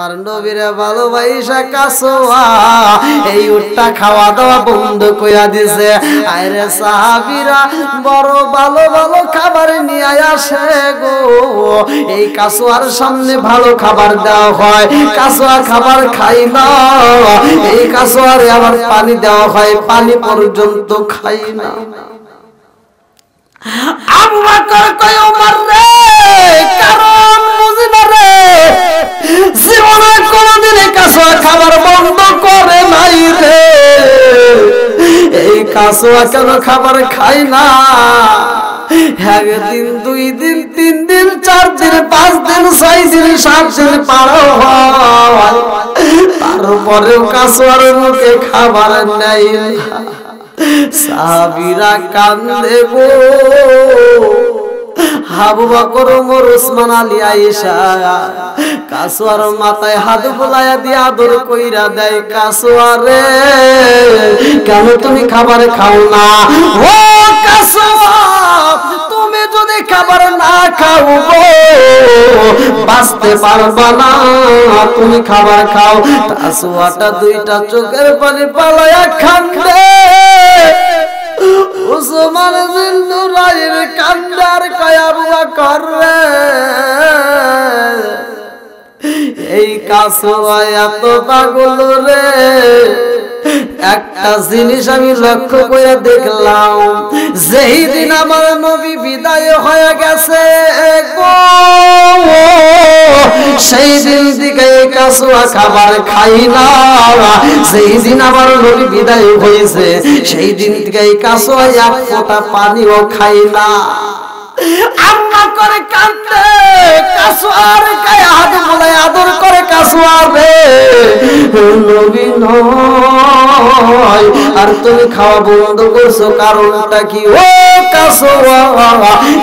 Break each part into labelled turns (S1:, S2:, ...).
S1: আর নবীরে ভালোবাসা কাসোয়া এই উটটা খাওয়া দাওয়া বন্ধ কইয়া দিছে। আরে সাহাবীরা বড় ভালো ভালো খাবার নিয়ে আসে গো, এই কাসোয়ার সামনে ভালো খাবার দেওয়া হয়, কাসোয়া খাবার খাই না, এই কাসোয়ারে আবার পানি দেওয়া হয়, পানি পর্যন্ত খাই না। আবু বকর কয় ওমর রে, কারণ বুঝি না রে, জীবনে কোনদিন কাসোয়া খাবার বন্ধ করে নাই রে, এই কাসোয়া কেন খাবার খাই না? একদিন, 2 দিন, 3 দিন, 4 দিন, 5 দিন, 6 দিন, 7 দিন পার হয়, তারপরেও কাসোয়ার মুখে খাবার নাই। সাহাবীরা কান্দে গো। আবু বকর, ওমর, ওসমান, আলী, আয়েশা কাসোয়ার মাথায় হাত বুলাইয়া দিয়ে আদর কইরা দেয়, কাসোয়া রে কেন তুমি খাবার খাও না? ও কাসোয়া, তুমি যদি খাবার না খাও গো বাঁচতে পারবা না, তুমি খাবার খাও। কাসোয়াটা 2টা চোখের পানি পালাইয়া কান্দে। ওসমান বিন নুরাইন কান্দার কয় আবু বকর রে, এই কাসোয়া এত পাগল রে, একটা জিনিস আমি লক্ষ্য করে দেখলাম, যেই দিন আমার নবী বিদায় হয়ে গেছে গো সেই দিন থেকে কাসোয়া খাবার খাই না, সেই দিন আমার নবী বিদায় হয়েছে সেই দিন থেকে কাসোয়া এক ফোঁটা পানিও খাই না। আম্মা করে কাঁদতে, কাসোয়ার গায়ে হাত বুলায় আদর করে, কাসোয়া রে নবী নয় আর তুমি খাওয়া বন্ধ করছো, কারণটা কি? ও কাসোয়া,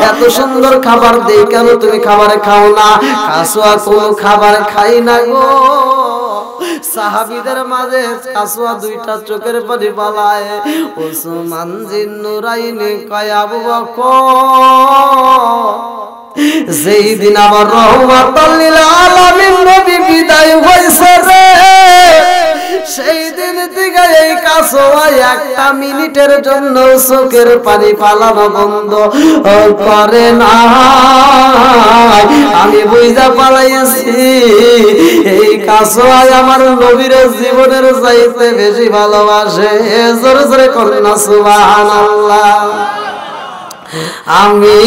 S1: এত সুন্দর খাবার দেই কেন তুমি খাবার খাও না? কাসোয়া কোনো খাবার খাই না গো। সাহাবীদের মাঝে কাসোয়া 2টা চোখের পানি পালায়। ওসমান বিন নুরাইন কয় আবু বকর, যেই দিন আমার রহমাতুল লিল আলামিন নবী বিদায় হইছে রে, সেই দিন থেকে এই কাসোয়া 1টা মিনিটের জন্য চোখের পানি পালানো বন্ধ করে না। আমি বুঝা পালাইছি এই কাসোয়া আমার নবীর জীবনের চাইতে বেশি ভালোবাসে। জোরে জোরে করেন না সুবহানাল্লাহ। আমি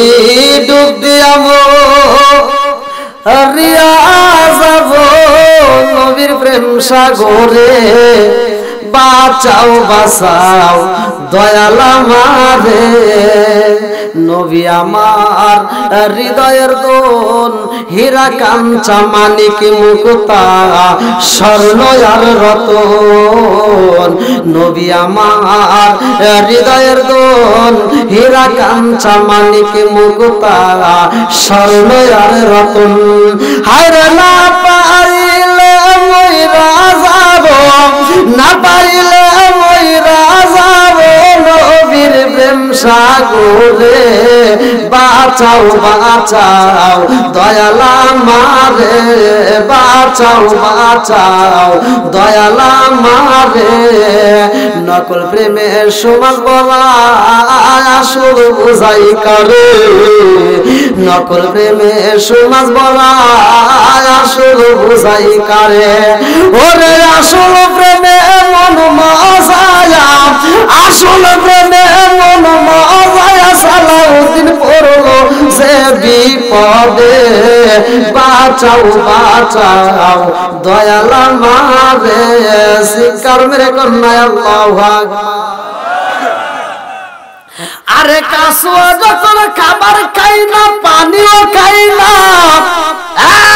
S1: ডুব দিয়ামো রিয়া যাব নবীর প্রেম সাগরে, বাঁচাও বাঁচাও দয়াল আমারে, নবী আমার হৃদয়ের দোন, হীরা কাঞ্চা মানিক মুক্তা স্বর্ণ আর রতন, নবী আমার হৃদয়ের দোন, হীরা কাঞ্চা মানিক মুক্তা স্বর্ণ আর রতন, হায়রে না পাইলে মইরা যাব, না পাইলে মইরা যাব নবীর প্রেম সাগরে, বাঁচাও বাঁচাও দয়াল আমারে, বাঁচাও বাঁচাও দয়াল আমারে, নকল প্রেমের সমান বলা আসল বুঝাই করে, নকল প্রেমের সমান বলা আসল বুঝাই করে, ওরে আসল প্রেমে মন মজায়া, আসল প্রেমে মন মজায়া, সালাউদ্দিন পড়লো যে বিপদে, বাঁচাও বাঁচাও দয়াল আমারে, শিকার মেরে কন্যা আল্লাহু আকবার। আরে কাসোয়া যখন খাবার খাই না, পানিও খাই না,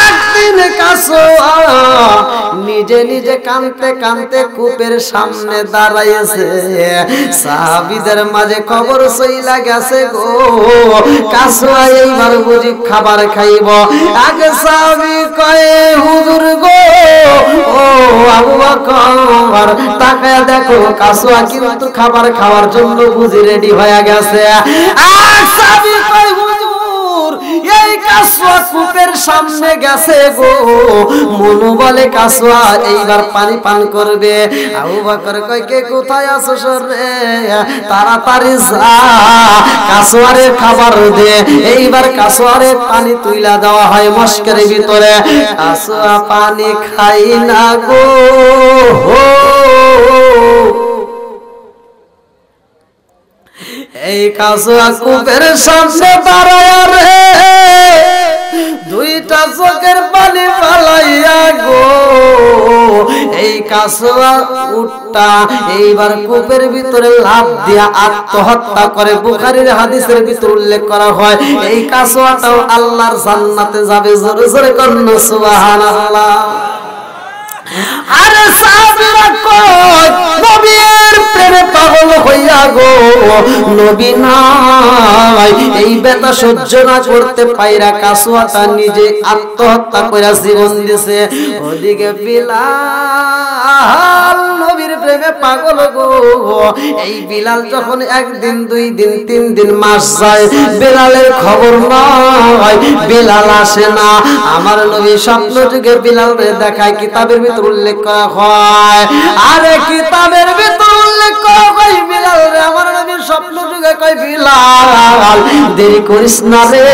S1: একদিন কাসোয়া নিজে নিজে কাঁদতে কাঁদতে কূপের সামনে দাঁড়াইছে। সাহাবীদের মাঝে খবর চইলা গেছে গো, কাসোয়া এইবার বুঝি খাবার খাইব। আগে সাহাবী কয় হুজুর গো, ও আবু বকর তাকায়া দেখো কাসোয়া কিন্তু খাবার খাওয়ার জন্য বুঝি রেডি হয়ে গেছে। আর সাহাবী কয় হুজুর এই কাসওয়া কূপের সামনে গেছে গো, মনু বলে কাসওয়া এইবার পানি পান করবে। আবু বকর কয় কে কোথায় আছো সরে, তাড়াতাড়ি যা কাসওয়ারে খাবার দে। এইবার কাসওয়ারে পানি তুইলা দেওয়া হয় মস্কের ভিতরে। কাসওয়া পানি খাই না গো, এই কাসওয়া কূপের সামনে দাঁড়ায় রে, দুইটা চোখের পানি পালাইয়া গো। এই কাসওয়া উটটা এইবার কূপের ভিতরে লাফ দিয়া আত্মহত্যা করে। বুখারীর হাদিসের ভিতরে উল্লেখ করা হয় এই কাসওয়াটাও আল্লাহর জান্নাতে যাবে। জোরে জোরে করুন সুবহানাল্লাহ। আরে সাহাবীরা কয় নবীর প্রেমে পাগল হইয়া গো, নবী নাই এই ব্যথা সহ্য না করতে পাইরা কাসওয়াটা নিজে আত্মহত্যা কইরা জীবন দিয়েছে। ওদিকে বিলাল নবীর প্রেমে পাগল গো। এই বিলাল যখন একদিন, দুই দিন, তিন দিন, মাস যায়, বিলালের খবর নাই, বিলাল আসে না। আমার নবী স্বপ্ন যুগে বিলালকে দেখায়, কিতাবের ভিতর উল্লেখ করা হয়। আরে কিতাবের ভিতর উল্লেখ করা হয় বিলাল রে, আমার নবী স্বপ্ন যুগে কয় বিলাল দেরি করিস না রে,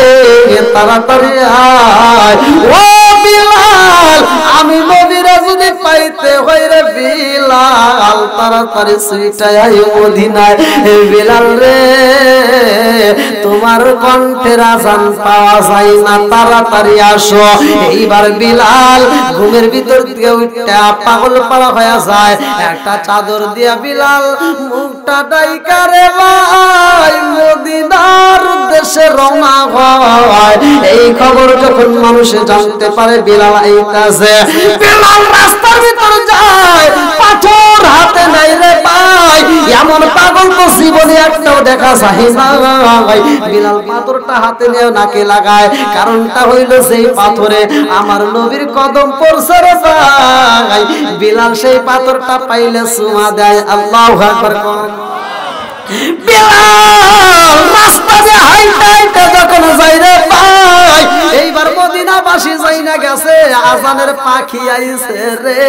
S1: তাড়াতাড়ি আয়। ও বিলাল আমি নবীরা যদি পাইতে হয় রে বিলাল, তাড়াতাড়ি ছুটায় আয় মদিনায়। বিলাল রে তোমার কণ্ঠের আযান পাওয়া যায় না, তাড়াতাড়ি আসো। এইবার বিলাল ঘুমের ভিতর থেকে উঠা পাগল পাড়া হয়ে যায়। একটা চাদর দিয়া বিলাল মুখটা ডাইকা রে ভাই মদিনার উদ্দেশ্যে রওনা হয়। এই খবর যখন মানুষে জানতে পারে বিলাল আইতাছে, বিলাল রাস্তার ভিতর যায়, পাথর হাতে নাই রে ভাই। এমন পাগল তো জীবনে একটাও দেখা যায় না। বিলাল পাথরটা হাতে নিয়ে নাকে লাগায়, কারণটা হইল সেই পাথরে আমার নবীর কদম পড়ছে রে ভাই। বিলাল সেই পাথরটা পাইলে চুমা দেয়। আল্লাহু আকবার। বিলাল রাস্তা দিয়ে হাইটা হাইটা যখন যাই রে ভাই, এইবার মদিনাবাসী যাই না গেছে, আজানের পাখি আইছে রে।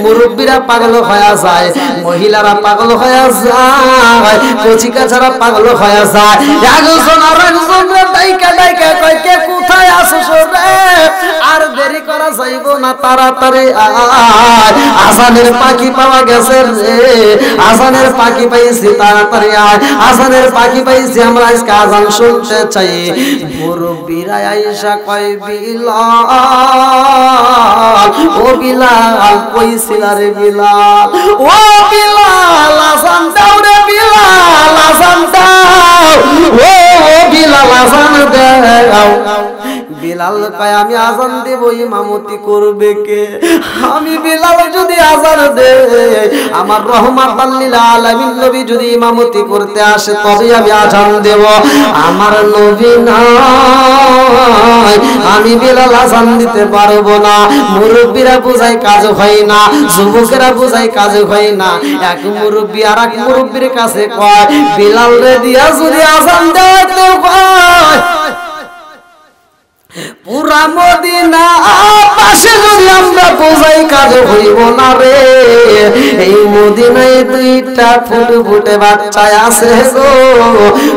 S1: মুরব্বীরা পাগল হয়ে যায়, মহিলারা পাগল হয়ে যায়, কচিকাচারা পাগল হয়ে যায়। একজন আর একজন ডাইকা ডাইকা কয় কে কোথায় আছিস রে, আর দেরি করা যাইব না, তাড়াতাড়ি আয়। আজানের পাখি পাওয়া গেছে রে, আজানের পাখি পাইছি, তাড়াতাড়ি আয়। আজানের পাখি পাইছি, আমরা আজকে আজান শুনতে চাই। মুরব্বীরা আয়েশা কয় বিলাল ও বিলাল কইছিল রে বিলাল, ও বিলাল আজান দাও রে বিলাল, আজান দাও, ও বিলাল আজান দাও। বিলাল কয় আমি আজান দেব, ইমামতি করবে কে? আমি বিলাল যদি আজান দে, আমার রহমাতাল লিল আলামিন নবী যদি ইমামতি করতে আসে তবে আমি আজান দেব। আমার নবী নাই, আমি বিলাল আজান দিতে পারবো না। মুরব্বীরা বুঝাই কাজ হয় না, যুবকেরা বুঝাই কাজ হয় না। এক মুরব্বী আর এক মুরব্বীর কাছে কয় বিলাল রে দিয়া যদি আজান দেওয়াতে হয়, পুরা মদিনা পাশে যদি আমরা বোঝাই কাজ হইব না রে। এই মদিনায় দুইটা ফুটফুটে বাচ্চা আছে গো,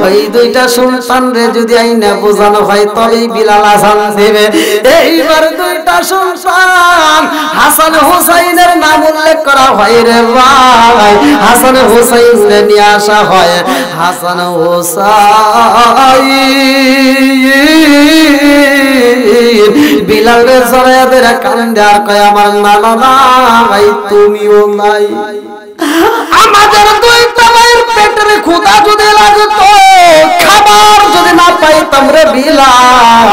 S1: ওই দুইটা সন্তান রে যদি আইনা বোঝানো হয় তবেই বিলাল আজান দেবে। এইবার দুইটা সন্তান হাসান হুসাইনের নাম উল্লেখ করা হয় রে ভাই। হাসান হুসাইন রে নিয়ে আসা হয়। হাসান হুসাইন বিলালের জরায়াদের কান্দে আর কয় আমার নানা নাই, তুমিও নাই। আমাদের দুইটা ভাইয়ের পেটের ক্ষুধা যদি লাগতো, খাবার যদি না পাইতাম রে বিলাল,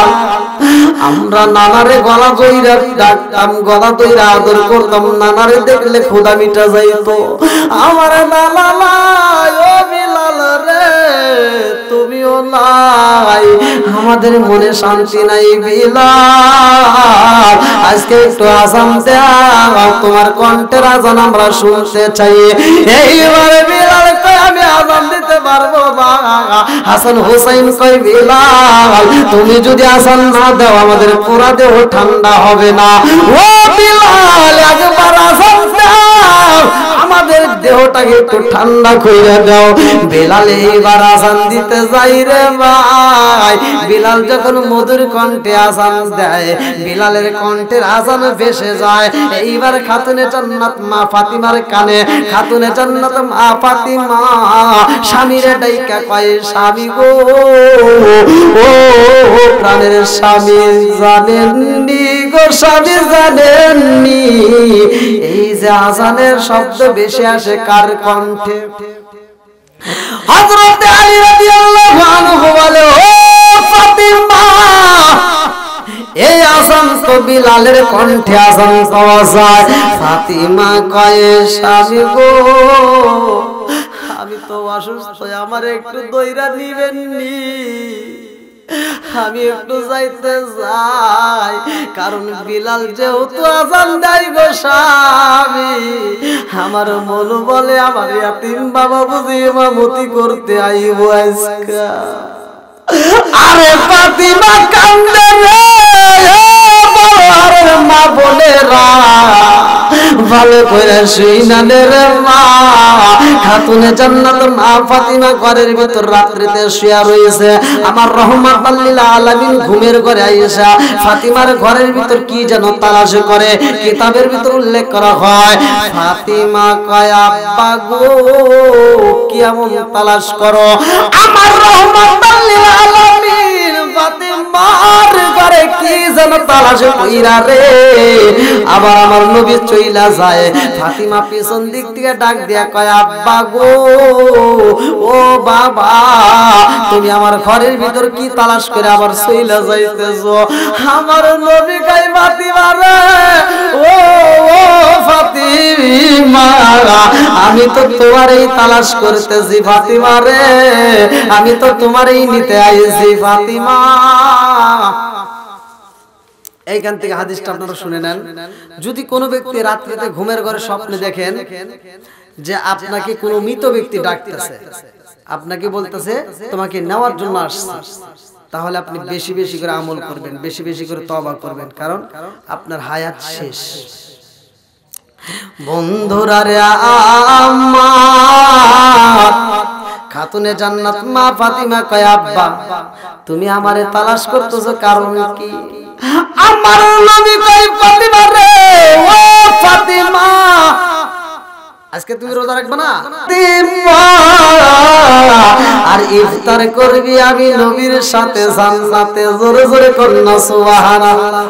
S1: আমরা নানারে গলা দইরা ডাকতাম, গলা দইরা আদর করতাম। নানারে দেখলে ক্ষুধা মিটা যাইতো। আমার নানা নাই, ও বিলাল রে তুমিও নাই, আমাদের মনে শান্তি নাই বিলাল। আজকে একটু আজান দাও, তোমার কণ্ঠের আজান আমরা শুনতে চাই। এইবারে বিলাল কয় আমি আযান দিতে পারবো না। হাসান হুসাইন কয় বিলাল তুমি যদি আযান না দাও আমাদের পুরা দেহ ঠান্ডা হবে না। ও বিলাল একবার আযান দাও, আমাদের দেহটাকে একটু ঠান্ডা কইরা দাও। বিলাল এইবার আযান দিতে যাই রে ভাই। বিলাল যখন মধুর কণ্ঠে আযান দেয়, বিলালের কণ্ঠের আযান ভেসে যায়। এইবার খাতুনে জান্নাত মা ফাতিমার কানে, খাতুনে জান্নাত মা ফাতিমা স্বামীরে ডাইকা কয় স্বামী গো, ও প্রাণের স্বামী জানেননি গো, স্বামী জানেননি এই যে আযানের শব্দ বেশি আসে কার কণ্ঠে? হযরত আলী রাদিয়াল্লাহু আনহু বলে ও ফাতিমা এই আযান তো বিলালের কণ্ঠে আযান পাওয়া যায়। ফাতিমা কয় স্বামী গো আমি তো অসুস্থ, আমার একটু দইরা নিবেননি, আমি একটু যাইতে যাই, কারণ বিলাল যেহেতু আযান দেয় গো স্বামী, আমার মন বলে আমার ইয়াতীম বাবা বুঝি ইমামতি করতে আইবো আজকে। আরে ফাতিমা কান্দে রে বড় মা বোনেরা, ভালো করে শুইনা রে মা। খাতুনে জান্নাত মা ফাতিমা ঘরের ভিতর রাত্রিতে শুয়া রয়েছে। আমার রহমাতুল লিল আলামিন ঘুমের ঘরে আয়েশা ফাতিমার ঘরের ভিতর কি যেন তালাশ করে। কিতাবের ভিতর উল্লেখ করা হয় ফাতিমা কয় আব্বা গো কি এমন তালাশ করো? আমার রহমাতুল লিল আলামিন ফাতিমার ঘরে কি যেন তালাশ কইরা রে। আবার আমার নবী চইলা যায়, ফাতিমা পিছন দিক থেকে ডাক দিয়া কয় আব্বা গো, ও বাবা তুমি আমার ঘরের ভিতর কি তালাশ করে আবার চইলা যাইতেছো? আমার নবী কয় ফাতিমা রে, ও ফাতিমা আমি তো তোমারই তালাশ করতেছি ফাতিমা রে, আমি তো তোমারই নিতে আইছি ফাতিমা। এইখান থেকে হাদিসটা আপনারা শুনে নেন। যদি কোনো ব্যক্তি রাত্রিতে ঘুমের ঘরে স্বপ্নে দেখেন যে আপনাকে কোনো মৃত ব্যক্তি ডাকতেছে, আপনাকে বলতেছে তোমাকে নেওয়ার জন্য আসছে, তাহলে আপনি বেশি বেশি করে আমল করবেন, বেশি বেশি করে তওবা করবেন, কারণ আপনার হায়াত শেষ। বন্ধুরা রে আমার খাতুনে জান্নাত মা ফাতিমা কয় আব্বা তুমি আমারে তালাশ করতেছো কারণ কি? আমার নবী কয় ফাতিমা রে, ও ফাতিমা আজকে তুমি রোজা রাখবে না? আর ইফতার করবি আমি নবীর সাথে জান্নাতে। জোরে জোরে কন্না সুবহানাল্লাহ।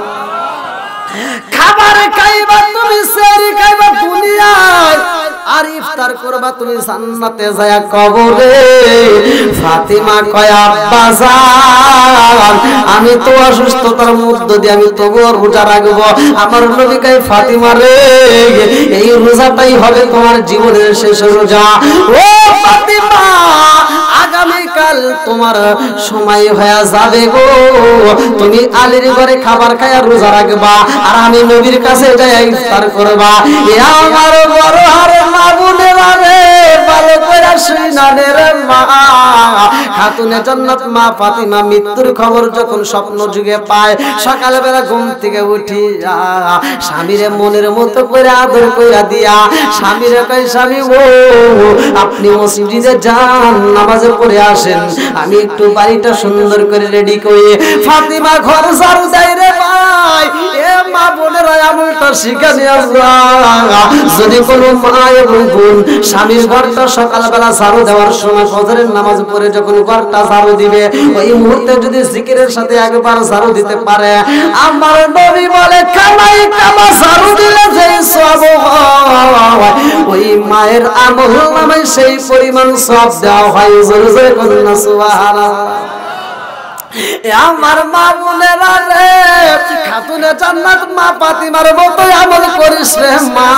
S1: খাবার খাইবা তুমি, সেহরি খাইবা দুনিয়ায়, আর ইফতার করবা তুমি জান্নাতে যায় কবরে। ফাতিমা কয় আব্বা জান আমি তো অসুস্থতার মধ্য দিয়ে আমি তবুও রোজা রাখবো। আমার নবী কয় ফাতিমা রে এই রোজাটাই হবে তোমার জীবনের শেষ রোজা। ও ফাতিমা আগামীকাল তোমার সময় হয়ে যাবে গো, তুমি আলীর ঘরে খাবার খায়া রোজা রাখবা, আর আমি নবীর কাছে যাই ইফতার করবা। এ আমার বড় আর মা বোনেরা রে, ভালো করে শুনা রে মা। খাতুনে জান্নাত মা ফাতিমা মৃত্যুর খবর যখন স্বপ্ন যুগে পায়, সকালবেলা ঘুম থেকে উঠি স্বামীরে মনের মতো করে আদর কইরা দিয়া স্বামীরে কয় স্বামী ও আপনি মসজিদে যান, নামাজে পড়ে আসেন, আমি একটু বাড়িটা সুন্দর করে রেডি করি। ফাতিমা ঘর ঝাড়ু দেয় রে ভাই। এ মা বোনেরা আমলটা শিখে নিয়ে যদি কোনো মা এবং বোন স্বামীর ঘরটা সকালবেলা ঝাড়ু দেওয়ার সময় ফজরের নামাজ পড়ে যখন ঘরটা ঝাড়ু দিবে, ওই মুহূর্তে যদি জিকিরের সাথে একবার ঝাড়ু দিতে পারে, আমার নবী বলে কামাই কামা ঝাড়ু দিলে যে সওয়াব হয় ওই মায়ের আমল নামায় সেই পরিমাণ সওয়াব দেওয়া হয়। জোরে জোরে কন্না সুবহানাল্লাহ। আমার মা বোনেরা রে, খাতুনে জান্নাত মা ফাতিমার মতো আমল করিস রে মা।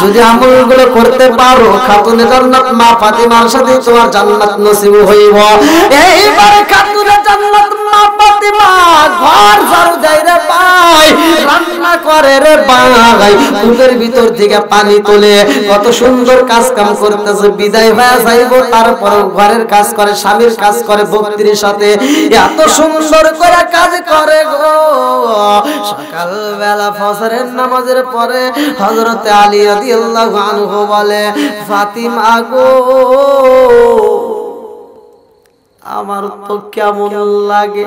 S1: যদি আমলগুলো করতে পারো খাতুনে জান্নাত মা ফাতিমার সাথে তোমার জান্নাত নসিব হইব। এইবার খাতুনে জান্নাত মা ফাতিমা ঘর ঝাড়ু দেয় রে ভাই, রান্না করে রে ভাই, কূপের ভিতর থেকে পানি তোলে, কত সুন্দর কাজ কাম করতেছে, বিদায় হয়ে যাইব তারপর ঘরের কাজ করে, স্বামীর কাজ করে, ভক্তির সাথে এত সুন্দর করে কাজ করে গো। সকাল বেলা ফজরের নামাজের পরে হযরতে আলী রাদিয়াল্লাহু আনহু বলে, ফাতিমা গো আমার তো কেমন লাগে,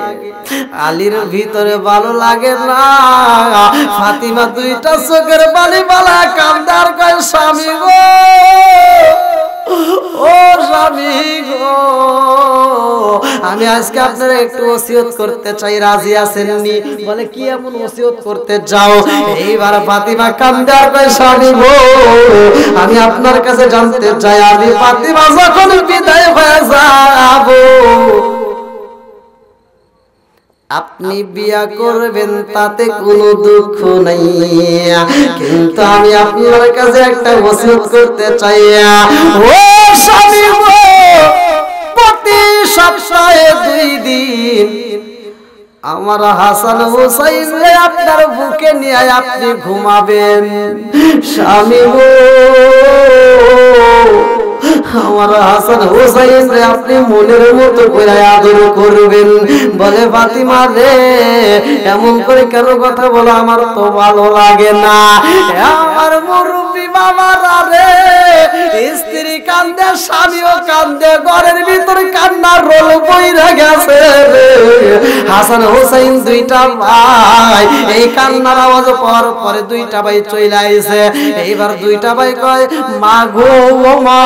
S1: আলীর ভিতরে ভালো লাগে না। ফাতিমা দুইটা চোখের পানি বালা কান্দার কয়, স্বামী গো, ও স্বামী গো, আমি আজকে আপনারা একটু ওসিয়ত করতে চাই, রাজি আছেননি? বলে কি এমন ওসিয়ত করতে যাও? এইবার ফাতিমা কান্দার কয়, স্বামী গো আমি আপনার কাছে জানতে চাই, আমি ফাতিমা যখন বিদায় হয়ে যাব আপনি বিয়া করবেন তাতে কোনো দুঃখ নাই, কিন্তু আমি আপনার কাছে একটা ওসিয়ত করতে চাই, ও স্বামী গো প্রতি সপ্তাহে 2 দিন আমার হাসান হুসাইন রে আপনার বুকে নিয়ে আপনি ঘুমাবেন। স্বামী গো আমার হাসান হুসাইন রে আপনি মনের মতো করে আদর করবেন। বলে ফাতিমা রে এমন করে কেন কথা বলো, আমার তো ভালো লাগে না। আমার মুরব্বি বাবারা রে, স্ত্রী কান্দে, স্বামীও কান্দে, ঘরের ভিতরে কান্নার রোল বইরা গেছে রে। হাসান হুসাইন দুইটা ভাই এই কান্নার আওয়াজ পাওয়ার পরে দুইটা ভাই চলে আইছে। এইবার দুইটা ভাই কয়, মা গো মা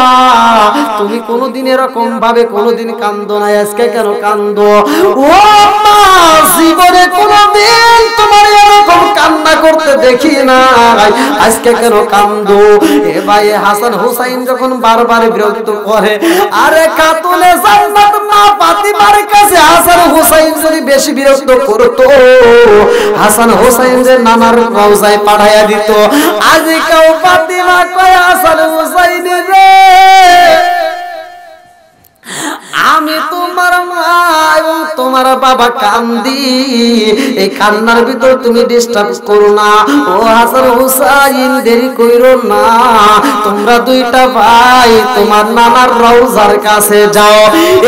S1: তুমি কোনদিন এরকম ভাবে কোনদিন কান্দো না, আজকে কেন কান্দো? ও মা জীবনে কোনদিন তোমার এরকম কান্না করতে দেখি না, আজকে কেন কান্দো? এ ভাই হাসান হুসাইন যখন বারবার বিরক্ত করে, আরে খাতুনে জান্নাত মা ফাতিমার কাছে হাসান হুসাইন যদি বেশি বিরক্ত করতো, হাসান হুসাইন যে নানার রওজায় পাঠাইয়া দিত। আজকেও ফাতিমা কয়, হাসান হুসাইন রে আমি তোমার মা এবং তোমার বাবা কান্দি, এই কান্নার ভিতর তুমি ডিস্টার্ব করো না। ও হাসান হুসাইন দেরি কইরো না, তোমরা দুইটা ভাই তোমার নানার রওজার কাছে যাও।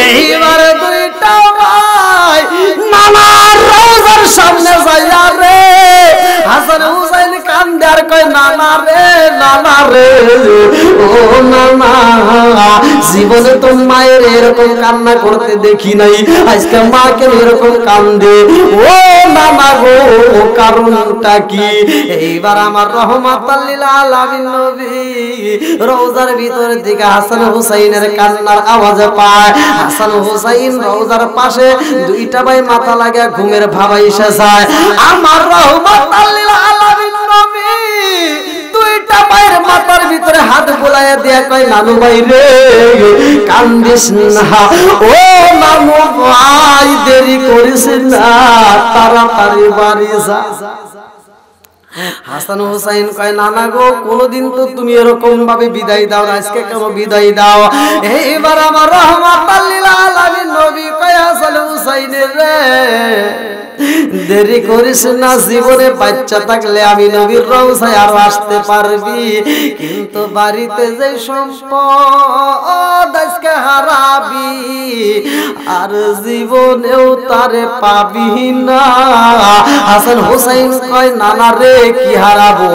S1: এইবার দুইটা ভাই নানার রওজার সামনে যাইয়া রে হাসান হুসাইন কান্দে আর কয়, নানা রে নানা রে, ও নানা জীবনে তো মায়ের এরকম কান্না করতে দেখি নাই, আজকে মা কেন এরকম কান্দে? ও নানা গো কারণটা কি? এইবার আমার রহমাতাল লিল আলামিন নবী রওজার ভিতর থেকে হাসান হুসাইনের কান্নার আওয়াজ পায়। হাসান হুসাইন রওজার পাশে দুইটা ভাই মাথা লাগা ঘুমের ভাব এসে যায়। আমার রহমাতাল লিল আলামিন নবী দুইটা ভাইয়ের মাথার ভিতরে হাত বুলাইয়া দিয়া কয়, নানু ভাই রে কান্দিস না, ও নানু ভাই দেরি করিস না, তাড়াতাড়ি বাড়ি যা। হাসান হুসাইন কয়, নানা গো কোনদিন তো তুমি এরকম ভাবে বিদায় দাও না, আজকে কেন বিদায় দাও? এইবার আমার রহমাতাল লিল আলামিন নবী কয়, হাসান হুসাইন রে দেরি করিস না, জীবনে বাচ্চা থাকলে আমি নবীর রওজায় আরো আসতে পারবি, কিন্তু বাড়িতে যে সম্পদ আজকে হারাবি আর জীবনেও তারে পাবি না। হাসান হুসাইন কয়, নানা রে কি হারাবো?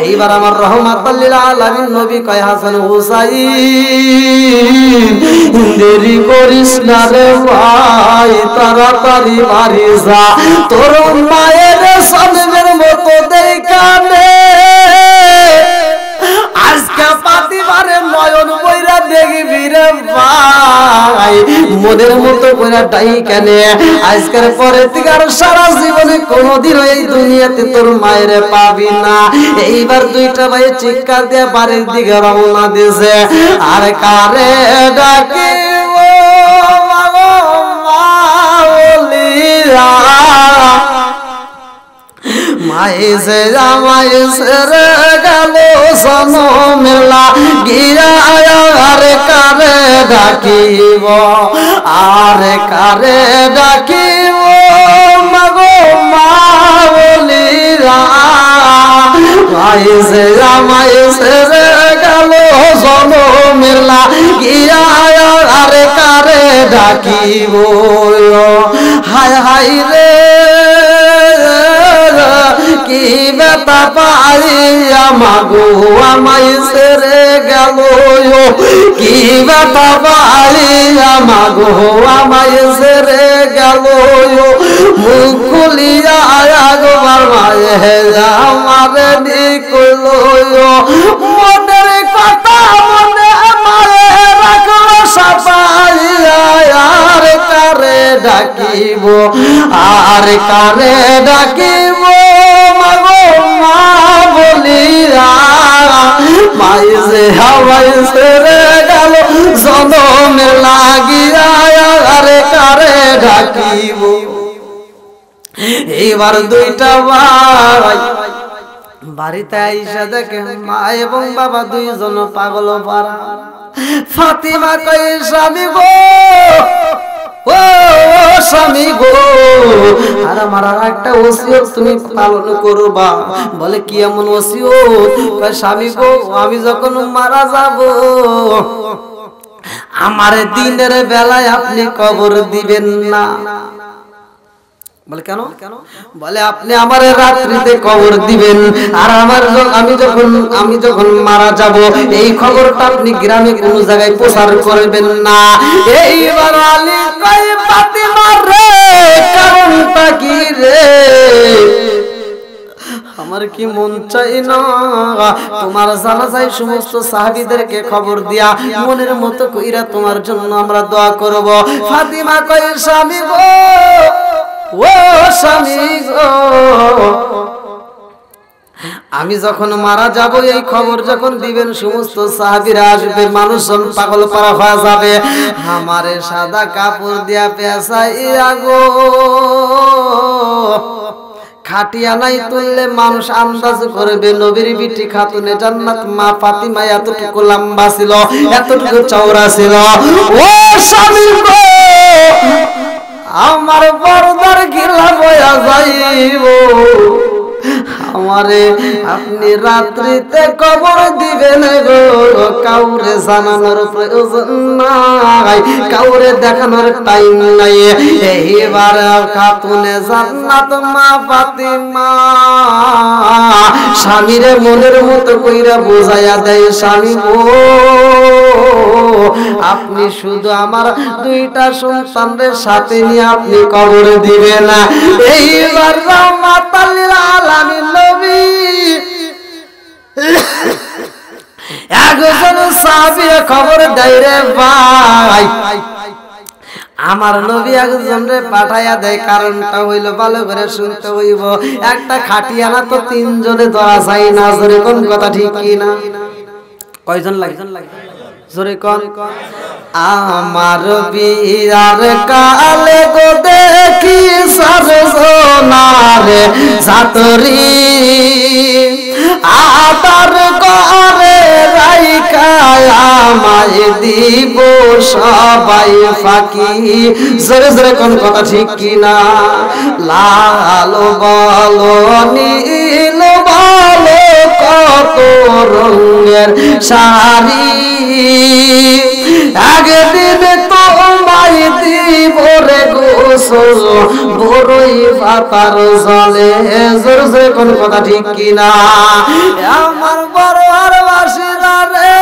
S1: এইবার আমার রহমাতুল লিল আলামিন নবী কয়, হাসান হুসাইন দেরি করিস না রে ভাই, তাড়াতাড়ি বাড়ি যা, তোর মায়ের সামনের মতো দেখানে আজকে ফাতিমারে নয়ন বইরা দেখবি রে ভাই, মনের মতো কইরা ডাইকানে আজকের পরে থেকে আর সারা জীবনে কোনোদিন এই দুনিয়াতে তোর মায়ের পাবি না। এইবার দুইটা ভাই চিৎকার দিয়ে বাড়ির দিকে রওনা দিয়েছে। আর কারে ডাকে ও মাইসে জামাই সেরে গেল জনমের লাগিয়া আরে কারে ডাকিব আরে কারে ডাকিব মাগো মা বলিরা মাইসে জামাই সেরে গেল জনমের লাগিয়া আরে কারে ডাকিব হায় হায় রে কি বেতা পাইয়া মাগো আমায় সেরে গেল কি বেতা পাইয়া মাগো আমায় সেরে গেল মুখ খুলিয়া একবার মায়ে আমারে নিকল মনের কথা মনে মায়ে রাখলো সাপাইয়া আর কারে ডাকিব আর কারে ডাকিব মাগো মা বলিয়া মাইসে হাওয়াই সেরে গেল জনমে লাগিয়া আরে কারে ডাকিব এইবার দুইটা ভাই বাড়িতে আইসা দেখে মা এবং বাবা দুইজন পাগল পারা ফাতিমা কই স্বামী গো ও স্বামী গো আর আমার একটা ওসিয়ত তুমি পালন করবা বলে কি এমন ওসিয়ত কই স্বামী গো আমি যখন মারা যাব আমার দিনের বেলায় আপনি কবর দিবেন না বলে কেন বলে আপনি আমার রাত্রিতে কবর দিবেন আর আমার আমি যখন মারা যাব এই খবরটা আপনি গ্রামে কোন জায়গায় প্রচার করবেন না এইবার আলী কই ফাতিমা রে কারণটা কি রে আমার কি মন চাই না তোমার জানাজায় সমস্ত সাহাবীদেরকে খবর দিয়া মনের মতো কইরা তোমার জন্য আমরা দোয়া করব ফাতিমা কই স্বামী গো ও স্বামী গো আমি যখন মারা যাব এই খবর যখন দিবেন সমস্ত সাহাবীরা আসবে মানুষজন পাগল পারা হয়ে যাবে আমারে সাদা কাপড় দিয়া পেঁচাইয়া গো খাটিয়া নাই তুললে মানুষ আন্দাজ করবে নবীর বিটি খাতুনে জান্নাত মা ফাতিমা এতটুকু লম্বা ছিল এতটুকু চওড়া ছিল ও স্বামী গো আমার বরদার গিলা বয়া যাইব আমারে আপনি রাত্রিতে কবর দিবেন গো কাউরে জানানোর প্রয়োজন নাই কাউরে দেখানোর টাইম নাই এইবার খাতুনে জান্নাত মা ফাতিমা স্বামীরে মনের মতো কইরা বুঝাইয়া দেয় স্বামী গো আপনি শুধু আমার দুইটা সন্তানের সাথে নিয়ে আপনি কবর দিবেন না এইবার রাহমাতাল লিল আলামিন নবী একজন সাহাবী খবর দেয় রে ভাই আমার নবী একজনরে পাঠাইয়া দেয় কারণটা হইল ভালো করে শুনতে হইব একটা খাটিয়া না তো তিনজনে ধরা যায় না জোরে কোন কথা ঠিক কি না কয়জন লাগে জোরে কোন আমার বিয়ার কালে গো দেখি সরজনারে জাতরি আতার করে রাইকা আমায় দিব সবাই ফাঁকি জোরে জোরে কোন কথা ঠিক কিনা লাল বলো নীল বলো কত রঙের শাড়ি একদিন তোমায় দিব রে গোসল বড়ই পাতার জলে জোর জোরে কোন কথা ঠিক কিনা আমার বড় আর বাসিরা রে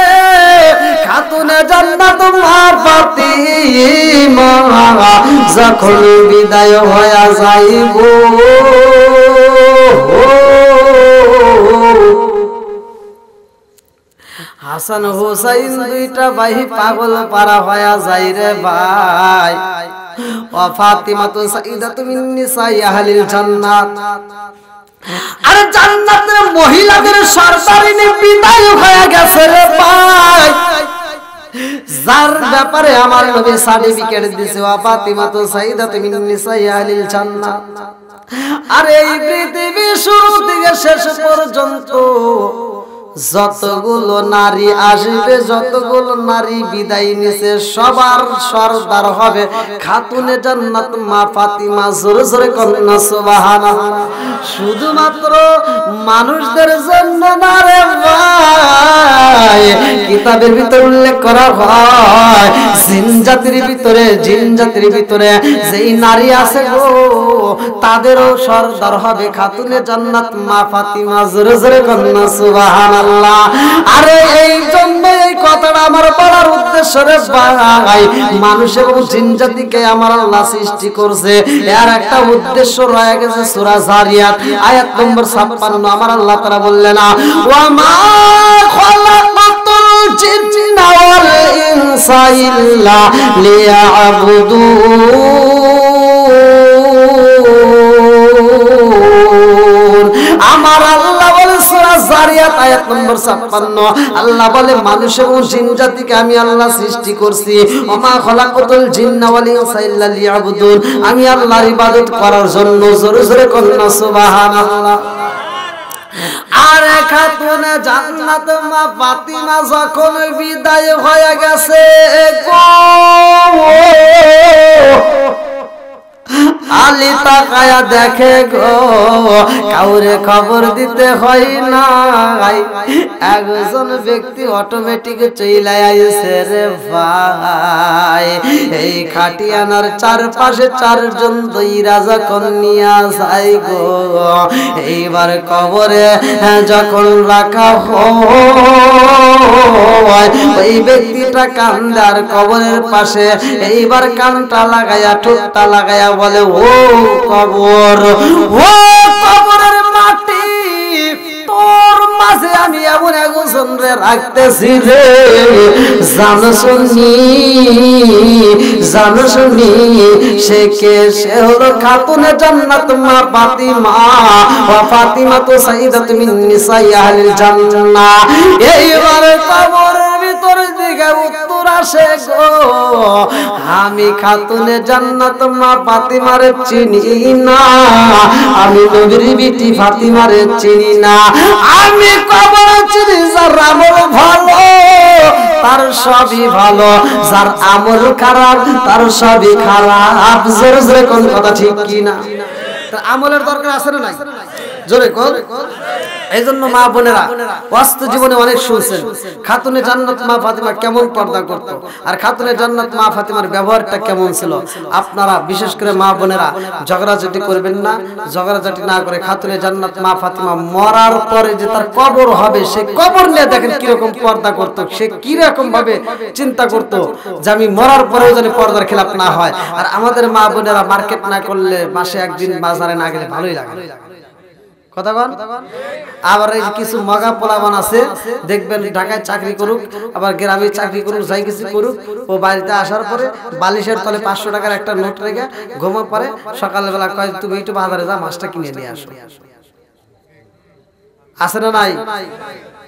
S1: খাতুনে জান্নাত মা ফাতিমা যখন বিদায় হয়ে যাইব হাসান হুসাইন দুইটা ভাই পাগল পারা হয়ে যায় রে ভাই ও ফাতিমা তো সাইদাতু মিন নিসাই আহলিল জান্নাত আর জান্নাতের মহিলাদের সরদারিনী বিদায় হয়ে গেছে রে ভাই যার ব্যাপারে আমার নবী সার্টিফিকেট দিয়েছে ওয়া ফাতিমাতু সাইয়্যিদাতু মিন নিসাই আহলিল জান্নাহ। আর এই পৃথিবী শুরু থেকে শেষ পর্যন্ত যতগুলো নারী আসবে, যতগুলো নারী বিদায় নিছে, সবার সরদার হবে খাতুনে জান্নাত মা ফাতিমা। জোরে জোরে কন্যা সুবহানাল্লাহ। শুধুমাত্র মানুষদের জন্য না রে ভাই, কিতাবের ভিতরে উল্লেখ করা হয় জিন জাতির ভিতরে যেই নারী আছে গো, তাদেরও সরদার হবে খাতুনে জান্নাত মা ফাতিমা। জোরে জোরে কন্যা সুবহানাল্লাহ। আরে এই জন্য এই কথাটা আমার বলার উদ্দেশ্য রে ভাই, মানুষ এবং জিন জাতিকে আমার আল্লাহ সৃষ্টি করছে, এর একটা উদ্দেশ্য রয়ে গেছে। সূরা যারিয়াত আয়াত নম্বর 56 আমার আল্লাহ তাআলা বললেন, ওয়া মা খালাকাতুল জিন্না ওয়াল ইনসা ইল্লা লিয়াবুদুন। আমার আল্লাহ বলে সূরা যারিয়াত আয়াত নম্বর 56, আল্লাহ বলে মানুষ এবং জিন জাতিকে আমি আল্লাহ সৃষ্টি করছি। ওমা খালাকাতুল জিন্না ওয়াল ইনসা ইল্লা লিয়াবুদুন, আমি আল্লাহর ইবাদত করার জন্য। জোরে জোরে কন্যা সুবহানাল্লাহ। আর খাতুনে জান্নাত মা ফাতিমা যখন বিদায় হয়ে গেছে গো, আলী তাকায়া দেখে গো, কাউরে খবর দিতে হয় না, একজন ব্যক্তি অটোমেটিক চলে আইছে রে ভাই। এই খাটিয়ানার চারপাশে চারজন দইরা যখন নিয়া যায় গো, এইবার কবরে যখন রাখা হয়, ওই ব্যক্তিটা কান্দার কবরের পাশে এইবার কানটা লাগায়া ঠোঁটটা লাগায়া বলে, ও কবর, ও কবরের মাটি, তোর মাঝে আমি এমন একজন রে রাখতেছি রে, জানো শুনি সে কে? সে হলো খাতুনে জান্নাত মা ফাতিমা, ওয়া ফাতিমাতু সাইয়্যিদাতু মিন নিসাই আহলিল জান্নাহ। এইবারে কবরের ভিতর দিকে উত্তর আসে গো, আমি খাতুনে জান্নাত মা ফাতিমারে চিনি না, আমি নবীর বিটি ফাতিমারে চিনি না। আমি কবর চিনি যার আমল ভালো তার সবই ভালো, যার আমল খারাপ তার সবই খারাপ। জোরে জোরে কোন কথা ঠিক কি না? আমলের দরকার আছে না নাই? জোরে কোন। এই জন্য মা বোনেরা বাস্তব জীবনে অনেক শুনছেন খাতুনে জান্নাত মা ফাতিমা কেমন পর্দা করত, আর খাতুনে জান্নাত মা ফাতিমার ব্যবহারটা কেমন ছিল। আপনারা বিশেষ করে মা বোনেরা ঝগড়াঝাটি করবেন না, ঝগড়াঝাটি না করে খাতুনে জান্নাত মা ফাতিমা মরার পরে যে তার কবর হবে, সে কবর নিয়ে দেখেন কিরকম পর্দা করত, সে কিরকম ভাবে চিন্তা করত যে আমি মরার পরেও যেন পর্দার খেলাপ না হয়। আর আমাদের মা বোনেরা মার্কেট না করলে মাসে একদিন বাজারে না গেলে ভালোই লাগে, কথা বল। আবার এই কিছু মগা পোলাবান আছে দেখবেন ঢাকায় চাকরি করুক, আবার গ্রামে চাকরি করুক, যাই কিছু করুক, ও বাড়িতে আসার পরে বালিশের তলে 500 টাকার একটা নোট রেখে ঘুমো পরে, সকালবেলা কয় তুমি একটু বাজারে যা, মাছটা কিনে নিয়ে আসো। আছে না নাই?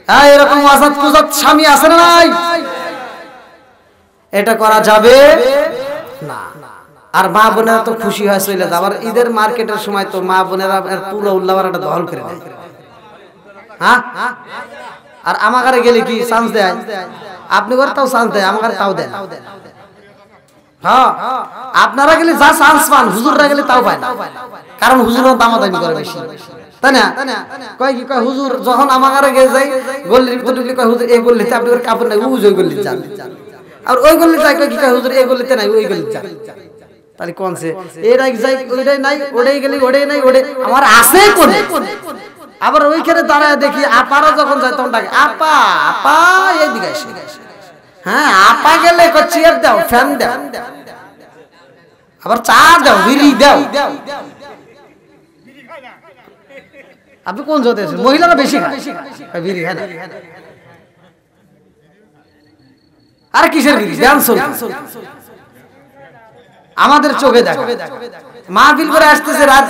S1: হ্যাঁ, এরকম আজাদ কুজাত স্বামী আছে না নাই? এটা করা যাবে না। আর মা বোনেরা তো খুশি হয় চলে যায়। আবার ঈদের মার্কেটের সময় তো মা বোনেরা পুরো উল্লাবারটা দখল করে দেয়। হ্যাঁ, আর আমাকে গেলে কি চান্স দেয়? আপনি করে তাও চান্স দেয়, আমাকে তাও দেয়। হ্যাঁ, আপনারা গেলে যা চান্স পান, হুজুররা গেলে তাও পায় না, কারণ হুজুরও দামাদামি করে বেশি, তাই না? কয় কি কয়, হুজুর যখন আমাকে গেলে যাই গল্লির ভিতরে ঢুকলে কয় হুজুর এই গল্লিতে আপনি কাপড় নাই, ওই গল্লিতে যান। আর ওই গল্লিতে যাই কয় কি কয় হুজুর এই গল্লিতে নাই, ওই গল্লিতে যান। তাহলে কোন সে এরাই যাই, ওইটাই নাই, ওটাই গেলি, ওটাই নাই, ওটাই আমার আছে কোনে। আবার ওইখানে দাঁড়ায় দেখি আপারা যখন যায় তখন ডাকে আপা, আপা এইদিকে আসে। হ্যাঁ, আপা গেলে চেয়ার দাও, ফ্যান দাও, আবার চা দাও, বিড়ি দাও। আপনি কোন জাতে আছেন? মহিলারা বেশি খায় বিড়ি, হ্যাঁ না? আর কিসের বিড়ি? ডান্স আমাদের চোখে দেখা। মাহফিল করে আসতেছে রাত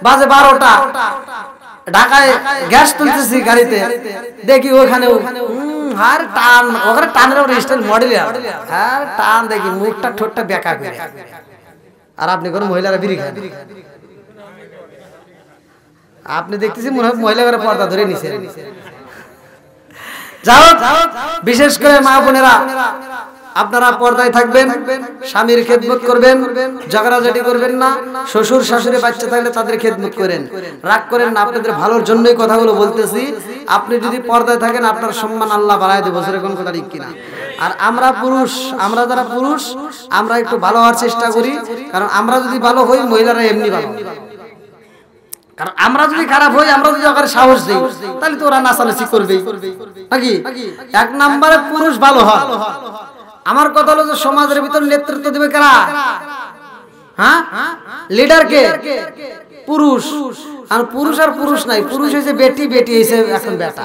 S1: বাজে 12টা, ঢাকায় গ্যাস তুলতেছি গাড়িতে, দেখি ওখানে আর টান ওখানে টানের ওর স্টাইল মডেল আর টান দেখি মুখটা ঠোঁটটা বেঁকা করে আর আপনি কোন মহিলারা বিড়ি খান আপনি দেখতেছি মনে হয় মহিলা করে পর্দা ধরে নিছে যাও বিশেষ করে মা বোনেরা আপনারা পর্দায় থাকবেন স্বামীর খেদমত করবেন ঝগড়াঝাটি করবেন না শ্বশুর শাশুড়ি বাচ্চা থাকলে তাদের খেদমত করেন রাগ করেন না আপনাদের ভালোর জন্যই কথাগুলো বলতেছি আপনি যদি পর্দায় থাকেন আপনার সম্মান আল্লাহ বাড়ায় দেব বছরে কোন কথা ঠিক কিনা আর আমরা পুরুষ আমরা যারা পুরুষ আমরা একটু ভালো হওয়ার চেষ্টা করি কারণ আমরা যদি ভালো হই মহিলারা এমনি ভালো কারণ আমরা যদি খারাপ হই আমরা যদি ওখানে সাহস দেই তাহলে তো ওরা নাচানাচি করবেই নাকি এক নম্বরে পুরুষ ভালো হয় আমার কথা হলো যে সমাজের ভিতর নেতৃত্ব দেবে কারা হ্যাঁ লিডার কে পুরুষ আর পুরুষ নাই পুরুষ হইছে বেটি বেটি হইছে এখন বেটা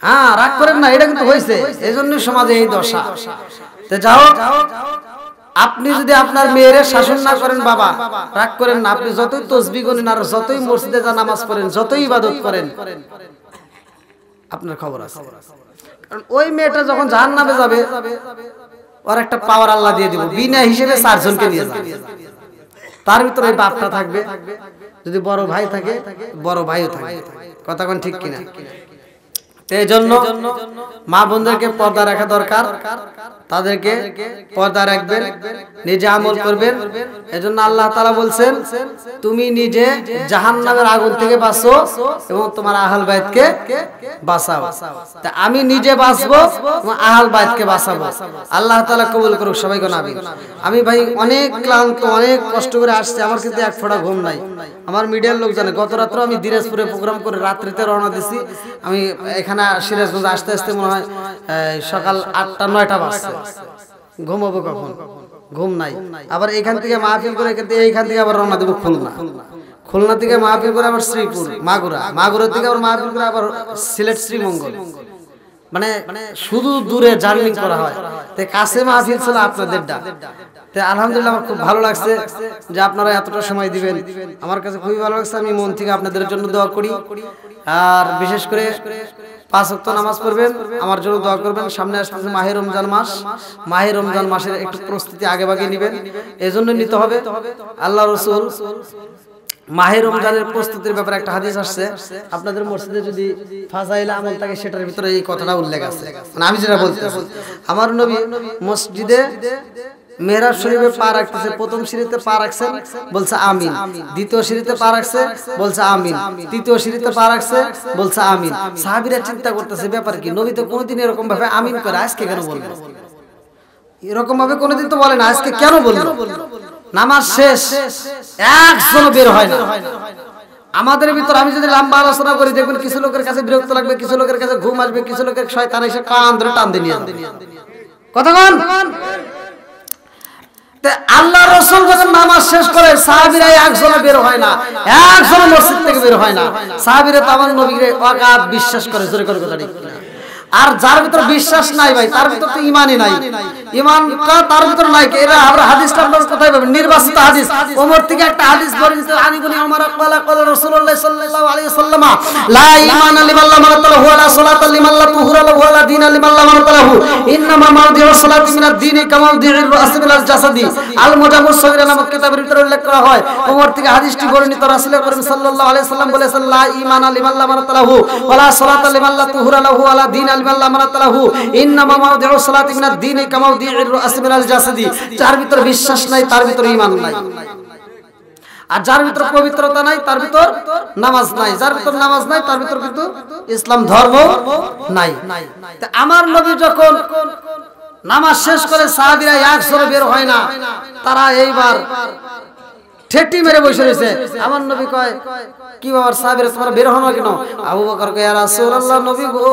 S1: হ্যাঁ রাগ করেন না এটা কিন্তু হইছে এজন্য সমাজে এই দশা তো যাও আপনি যদি আপনার মেয়ের শাসন না করেন বাবা রাগ করেন না আপনি যতই তাসবিহ করেন আর যতই মসজিদে যা নামাজ পড়েন যতই ইবাদত করেন আপনার খবর আছে কারণ ওই মেয়েটা যখন জাহান্নামে যাবে ওর একটা পাওয়ার আল্লাহ দিয়ে দিব বিনা হিসেবে 4 জনকে নিয়ে যাবে তার ভিতরে ওই বাপটা থাকবে যদি বড় ভাই থাকে বড় ভাইও থাকবে কথা কোন ঠিক কিনা এই জন্য মা বোনদেরকে পর্দা রাখা দরকার তাদেরকে পর্দা রাখবেন নিজে আমল করবেন এজন্য আল্লাহ তাআলা বলছেন তুমি নিজে জাহান্নামের আগুন থেকে বাঁচো এবং তোমার আহল বাইতকে বাঁচাও তা আমি নিজে বাঁচবো এবং আহল বাইতকে বাঁচাবো আল্লাহ তাআলা কবুল করুক সবাই কোন আমিন আমি ভাই অনেক ক্লান্ত অনেক কষ্ট করে আসছি আমার কিন্তু এক ফোঁটা ঘুম নাই আমার মিডিয়ার লোক জানে গত রাত্রে আমি দিনাজপুরে প্রোগ্রাম করে রাত্রিতে রওনা দিছি আমি এখানে সিরাজগঞ্জ আসতে আসতে মনে হয় সকাল 8টা 9টা বাজছে ঘুমাবো কখন ঘুম নাই আবার এখান থেকে মাহফিল করে এইখান থেকে আবার রওনা দেব খুলনা থেকে মাহফিল করে আবার শ্রীপুর মাগুরা থেকে আবার মাহফিল করে আবার সিলেট শ্রীমঙ্গল মানে শুধু দূরে জার্নি করা হয় তাই কাছে মাহফিল ছিল আপনাদেরটা তাই আলহামদুলিল্লাহ আমার খুব ভালো লাগছে যে আপনারা এতটা সময় দিবেন আমার কাছে খুবই ভালো লাগছে আমি মন থেকে আপনাদের জন্য দোয়া করি আর বিশেষ করে 5 ওয়াক্ত নামাজ পড়বেন আমার জন্য দোয়া করবেন সামনে আসছে মাহে রমজান মাসের একটু প্রস্তুতি আগেভাগে নেবেন এজন্য নিতে হবে আল্লাহ রাসূল মাহে রমজানের প্রস্তুতির ব্যাপারে একটা হাদিস আসছে আপনাদের মসজিদে যদি ফাজাইল আমল থাকে সেটার ভিতরে এই কথাটা উল্লেখ আছে মানে আমি যেটা বলতেছি আমার নবী মসজিদে মেহরাব শরীফে পা রাখতেছে প্রথম সিঁড়িতে পা রাখছেন বলছে আমিন দ্বিতীয় সিঁড়িতে পা রাখছে বলছে আমিন তৃতীয় সিঁড়িতে পা রাখছে বলছে আমিন সাহাবীরা চিন্তা করতেছে ব্যাপার কি নবী তো কোনোদিন এরকম ভাবে আমিন করে আজকে কেন বললেন এরকম ভাবে কোনোদিন তো বলে না আজকে কেন বললেন নামাজ শেষ একজন বের হয় না আমাদের ভিতর আমি যদি লম্বা আলোচনা করি দেখবেন কিছু লোকের কাছে বিরক্ত লাগবে কিছু লোকের কাছে ঘুম আসবে কিছু লোকের শয়তান এসে কান ধরে টান দিয়ে নিয়ে যাবে কথা কোন আল্লাহ রাসূল যখন নামাজ শেষ করে সাহাবীরা একজন বের হয় না একজন মসজিদ থেকে বের হয় না সাহাবীরা তো আমার নবীকে অগাধ বিশ্বাস করে জোরে করে কথা ঠিক না আর যার ভিতর বিশ্বাস নাই ভাই তার ভিতর তো ঈমানই নাই ঈমানটা তার ভিতর নাই এরা আমরা হাদিসটা আপনারা কোথায় পাবেন নির্বাচিত হাদিস ওমর থেকে একটা হাদিস বর্ণিত আনিগুনি ওমর ক্বালা ক্বালা রাসূলুল্লাহ সাল্লাল্লাহু আলাইহি ওয়াসাল্লাম লা ঈমানা লিমান লা মারাতাহু ওয়ালা সালাতা লিমান লা তুহরা লাহু ওয়ালা দীনা লিমান লা মারাতাহু ইন্নামা মাউদিউ সালাতি মিনাদ দীনি কামা মাউদিউর রাসি মিনাল জাসাদি আল মুজামুস সাগীরা নামক কিতাবের ভিতরে উল্লেখ করা হয় ওমর থেকে হাদিসটি বর্ণিত রাসূল করিম সাল্লাল্লাহু আলাইহি ওয়াসাল্লাম বলেছেন লা ঈমানা লিমান লা মারাতাহু ওয়ালা সালাতা লিমান লা তুহরা লাহু ওয়ালা দীনা লিমান লা মারাতাহু ইন্নামা মাউদিউ সালাতি মিনাদ দীনি কামা মাউদিউর রাসি মিনাল জাসাদি যার ভিতর বিশ্বাস নাই তার ভিতর ঈমান নাই আর যার ভিতর পবিত্রতা নাই তার ভিতর নামাজ নাই যার ভিতর নামাজ নাই তার ভিতর কিন্তু ইসলাম ধর্ম নাই তা আমার নবী যখন নামাজ শেষ করে সাহাবীরা একজন বের হয় না তারা এইবার ঠেটি মেরে বসে রয়েছে আমার নবী কয় কি বাবা সাহাবীরা তোমরা বের হও না কেন আবু বকর কয় ইয়া রাসূলুল্লাহ নবী গো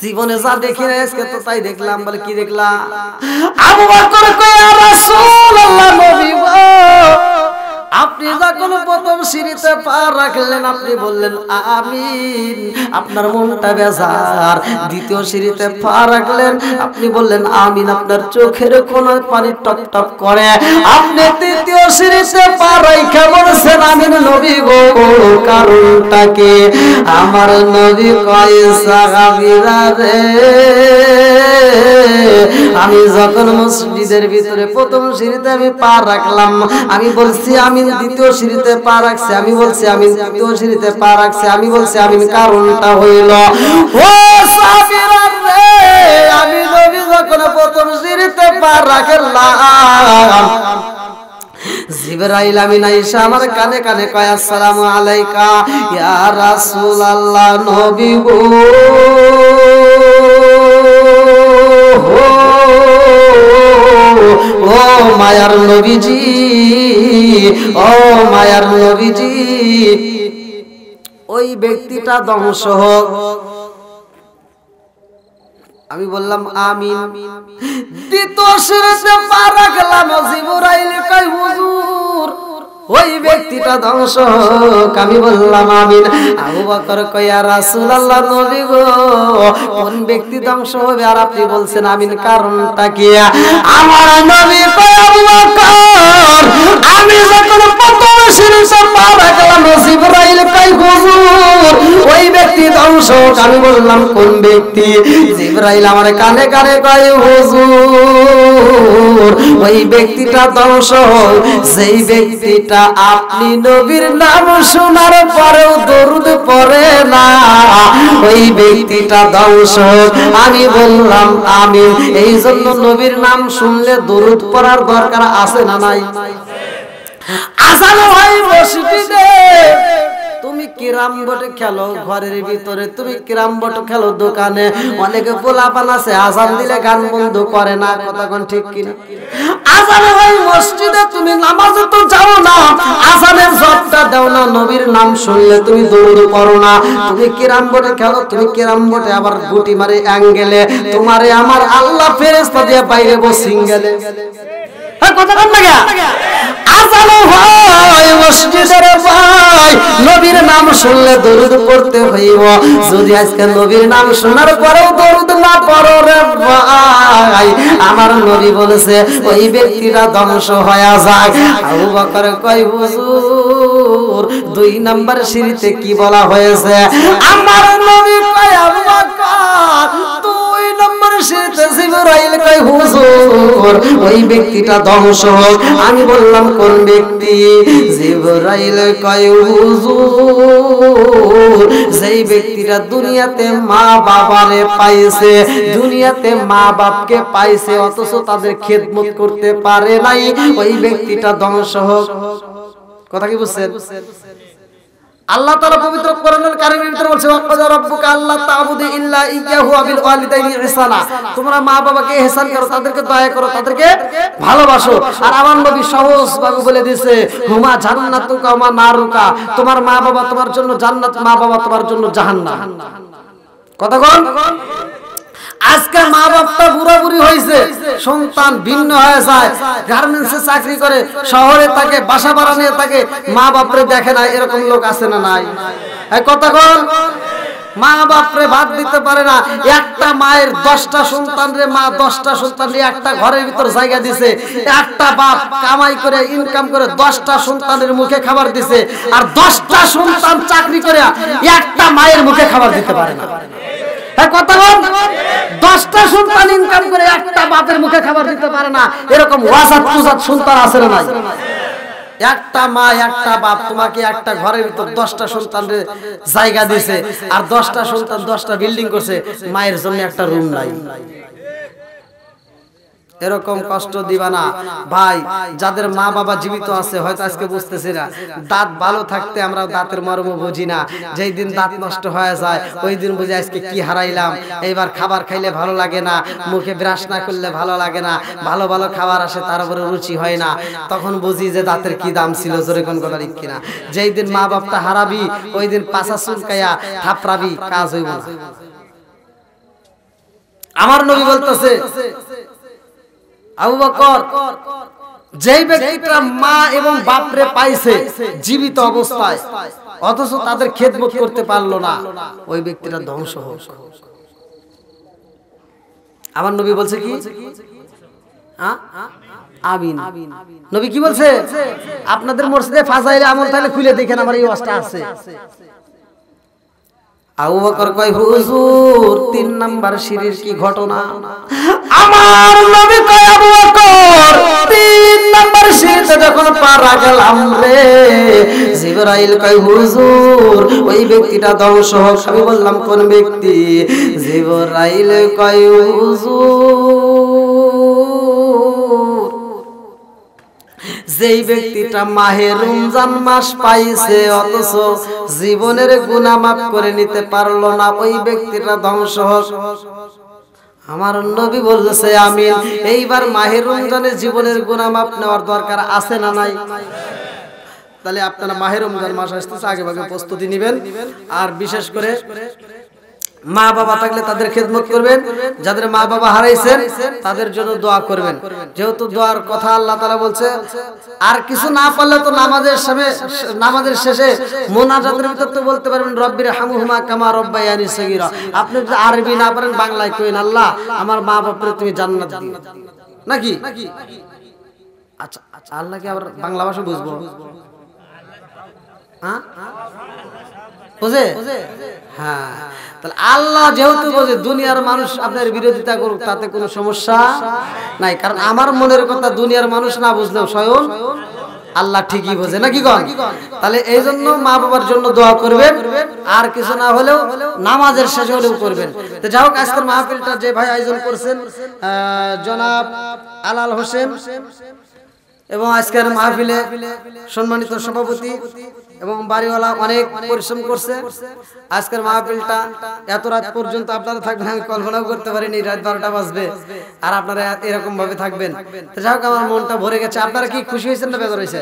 S1: জীবনে যা দেখি না আজকে তো তাই দেখলাম বলে কি দেখলা আবু বকর কয় ইয়া রাসূলুল্লাহ নবী গো আপনি যখন প্রথম সিঁড়িতে পা রাখলেন আপনি বললেন আমিন, আপনার মনটা বেজার। দ্বিতীয় সিঁড়িতে পা রাখলেন আপনি বললেন আমিন, আপনার চোখের কোণায় পানি টপ টপ করে। আপনি তৃতীয় সিঁড়িতে পা রাখা বলছেন আমিন নবী গো, কারণটা কি? আমার নবী কয় সাহাবীরা রে, আমি যখন মসজিদের ভিতরে প্রথম সিঁড়িতে আমি পা রাখলাম আমি বলছি আমিন, দ্বিতীয় সিঁড়িতে পা রাখছি আমি বলছি আমিন, তৃতীয় সিঁড়িতে পা রাখছি আমি বলছি আমিন। কারণটা হইল ও সাহাবীরা রে, আমি নবী যখন প্রথম সিঁড়িতে পা রাখলাম জিবরাইল আমিন আয়েশা আমার কানে কানে কয় আসসালামু আলাইকা ইয়া রাসূলুল্লাহ, নবী গো ও মায়ার নবীজি, ও মায়ার নবীজি, ওই ব্যক্তিটা ধ্বংস হোক। আমি বললাম আমিন। দ্বিতীয় সিঁড়িতে পা রাখলাম জিবরাইল কয় হুজুর ওই ব্যক্তিটা ধ্বংস হোক। আমি বললাম আমিন। আবু বকর কয় ইয়া রাসূলুল্লাহ, নবী গো কোন ব্যক্তি ধ্বংস হবে আর আপনি বলছেন আমিন, কারণটা কি? আমার নবী কয় আবু বকর আমি যখন প্রথম সিঁড়িতে পা রাখলাম জিবরাইল কয় হুজুর ওই ব্যক্তি ধ্বংস হোক। আমি বললাম কোন ব্যক্তি? জিবরাইল আমার কানে কানে কয় হুজুর ওই ব্যক্তিটা ধ্বংস হোক যেই ব্যক্তিটা আপনি নবীর নাম শোনার পরেও দরুদ পড়ে না, ওই ব্যক্তিটা ধ্বংস হোক। আমি বললাম আমিন। এই জন্য নবীর নাম শুনলে দরুদ পড়ার দরকার আছে না নাই? আজান হয় মসজিদে, তুমি কিরাম বটে খেলো ঘরের ভিতরে, তুমি কিরাম বটে খেলো দোকানে, অনেকে পোলাপান আছে আজান দিলে গান বন্ধ করে না, কথা কোন ঠিক কিনা? আজান হয় মসজিদে, তুমি নামাজে তো যাও না, আজানের জবটা দাও না, নবীর নাম শুনলে তুমি দরুদ পড়ো না। তুমি কিরাম বটে খেলো, তুমি কিরাম বটে আবার গুটি মারে অ্যাঙ্গেলে, তোমারে আমার আল্লাহ ফেরেশতা দিয়ে বাইরে বসিং গেলে। কথা কোন লাগা? আজান হয় মসজিদের ভাই, নবীর নাম শুনলে দরুদ পড়তে হইব। যদি আজকে নবীর নাম শোনার পরেও দরুদ না পড়ো রে ভাই, আমার নবী বলেছে ওই ব্যক্তিটা ধ্বংস হয়ে যায়। আবু বকর কয় হুজুর 2 নাম্বার সিঁড়িতে কি বলা হয়েছে? আমার নবী কয় আবু বকর 2 নাম্বার সিঁড়িতে জিবরাইল কয় হুজুর ওই ব্যক্তিটা ধ্বংস হোক। আমি বললাম কোন ব্যক্তি? জিবরাইল কয় হুজুর যেই ব্যক্তিটা দুনিয়াতে মা বাবারে পাইছে, দুনিয়াতে মা বাপকে পাইছে অথচ তাদের খেদমত করতে পারে নাই, ওই ব্যক্তিটা ধ্বংস হোক। কথা কি বুঝছেন? আল্লাহ তাআলা পবিত্র কোরআনুল কারীমের ভিতরে বলছে ওয়াকাযা রাব্বুকা আল্লা তা'বুদু ইল্লা ইয়্যাহু ওয়া বিল ওয়ালিদাইনি ইহসানা, তোমরা মা বাবাকে ইহসান করো, তাদেরকে দয়া করো, তাদেরকে ভালোবাসো। আর আমার নবী সহজ ভাবে বলে দিয়েছে হুমা জান্নাতুকা ওয়া নারুকা, তোমার মা বাবা তোমার জন্য জান্নাত, মা বাবা তোমার জন্য জাহান্নাম। কথা কোন? আজকে মা বাপটা বুড়া বুড়ি হয়েছে, সন্তান ভিন্ন হয়ে যায়, গার্মেন্টসে চাকরি করে, শহরে থাকে, বাসা ভাড়া নিয়ে থাকে, মা বাপরে দেখে না, এরকম লোক আছে না নাই? কথা কোন? মা বাপরে ভাত দিতে পারে না। একটা মায়ের 10টা সন্তান রে, মা 10টা সন্তান রে একটা ঘরের ভিতর জায়গা দিছে। একটা বাপ কামাই করে ইনকাম করে 10টা সন্তানের মুখে খাবার দিছে, আর 10টা সন্তান চাকরি করে একটা মায়ের মুখে খাবার দিতে পারে না। কথা বল, 10টা সন্তান ইনকাম করে একটা বাপের মুখে খাবার দিতে পারে না, এরকম ওয়াজাত কুজাত সন্তান আছে না নাই? একটা মা একটা বাপ তোমাকে একটা ঘরের ভিতর 10টা সন্তানের জায়গা দিয়েছে, আর 10টা সন্তান 10টা বিল্ডিং করছে, মায়ের জন্য একটা রুম নাই। এরকম কষ্ট দিবা না ভাই। যাদের মা বাবা জীবিত আছে হয়তো আজকে বুঝতেছি না, দাঁত ভালো থাকতে আমরা দাঁতের মর্ম বুঝি না, যেই দিন দাঁত নষ্ট হয়ে যায় ওই দিন বুঝি আজকে কি হারাইলাম। এইবার খাবার খাইলে ভালো লাগে না, মুখে ব্রাশ না করলে ভালো লাগে না, ভালো ভালো খাবার আসে তার উপরে রুচি হয় না, তখন বুঝি যে দাঁতের কি দাম ছিল। জোরে কোন কথা ঠিক কিনা? যেই দিন মা বাপটা হারাবি ওই দিন পাছা চুলকাইয়া থাপড়াবি, কাজ হইব না। আমার নবী বলতেছে আবু বকর যেই ব্যক্তিটা মা এবং বাপরে পাইছে জীবিত অবস্থায় অথচ তাদের খেদমত করতে পারলো না, ওই ব্যক্তিটা ধ্বংস হোক। আমার নবী বলছে কি? আমিন। নবী কি বলছে? আপনাদের মসজিদে ফাজাইলে আমল তাহলে খুলে দেখেন, আমার এই ওয়াজটা আছে। আবু বকর কয়, হুজুর 3 নাম্বার সিঁড়ির কি ঘটনা? আমার নবী কয়, আবু বকর 3 নাম্বার সিঁড়িতে যখন পা রাখলাম রে, জিবরাইল কয়, হুজুর ওই ব্যক্তিটা ধ্বংস হোক। আমি বললাম কোন ব্যক্তি? জিবরাইল কয়, হুজুর যেই ব্যক্তিটা মাহে রমজান মাস পাইছে অথচ জীবনের গুনাহ মাফ করে নিতে পারলো না, ওই ব্যক্তিটা ধ্বংস হোক। আমার নবী বলছে আমিন। এইবার মাহে রমজানে জীবনের গুনাহ মাফ নেওয়ার দরকার আছে না নাই? তাহলে আপনারা মাহে রমজান মাস আসতেছে, আগে ভাগে প্রস্তুতি নেবেন। আর বিশেষ করে মা বাবা থাকলে তাদের খেদমত করবেন, যাদের মা বাবা হারাইছেন তাদের জন্য দোয়া করবেন। যেহেতু দোয়ার কথা আল্লাহ তাআলা বলছে, আর কিছু না পারলে তো নামাজের শেষে মুনাজাতের ভিতর তো বলতে পারবেন রব্বির হামহুমা কামা রব্বায়ানি সগীরা। আপনি যদি আরবি না পারেন বাংলায় কইন, আল্লাহ আমার মা বাবাকে তুমি জান্নাত দিও, নাকি? আচ্ছা আচ্ছা, আল্লাহ কি আবার বাংলা ভাষা বুঝবো? হ্যাঁ বুঝে? হ্যাঁ, তাহলে আল্লাহ যেহেতু বোঝে, দুনিয়ার মানুষ আপনার বিরোধিতা করুক তাতে কোনো সমস্যা নাই, কারণ আমার মনের কথা দুনিয়ার মানুষ না বুঝলেও স্বয়ং আল্লাহ ঠিকই বোঝে, নাকি গণ? তাহলে এই জন্য মা বাবার জন্য দোয়া করবেন, আর কিছু না হলেও নামাজের শেষ হলেও করবেন। তো যাই হোক, আজকের মাহফিলটা যে ভাই আয়োজন করছেন জনাব আলাল হোসেন, এবং আজকের মাহফিলে সম্মানিত সভাপতি এবং বাড়িওয়ালা অনেক পরিশ্রম করছে। আজকের মাহফিলটা এত রাত পর্যন্ত আপনারা থাকবেন আমি কল্পনাও করতে পারিনি, রাত 12টা বাজবে আর আপনারা এরকম ভাবে থাকবেন। তো যাই হোক, আমার মনটা ভরে গেছে। আপনারা কি খুশি হয়েছেন না বেজার হয়েছে?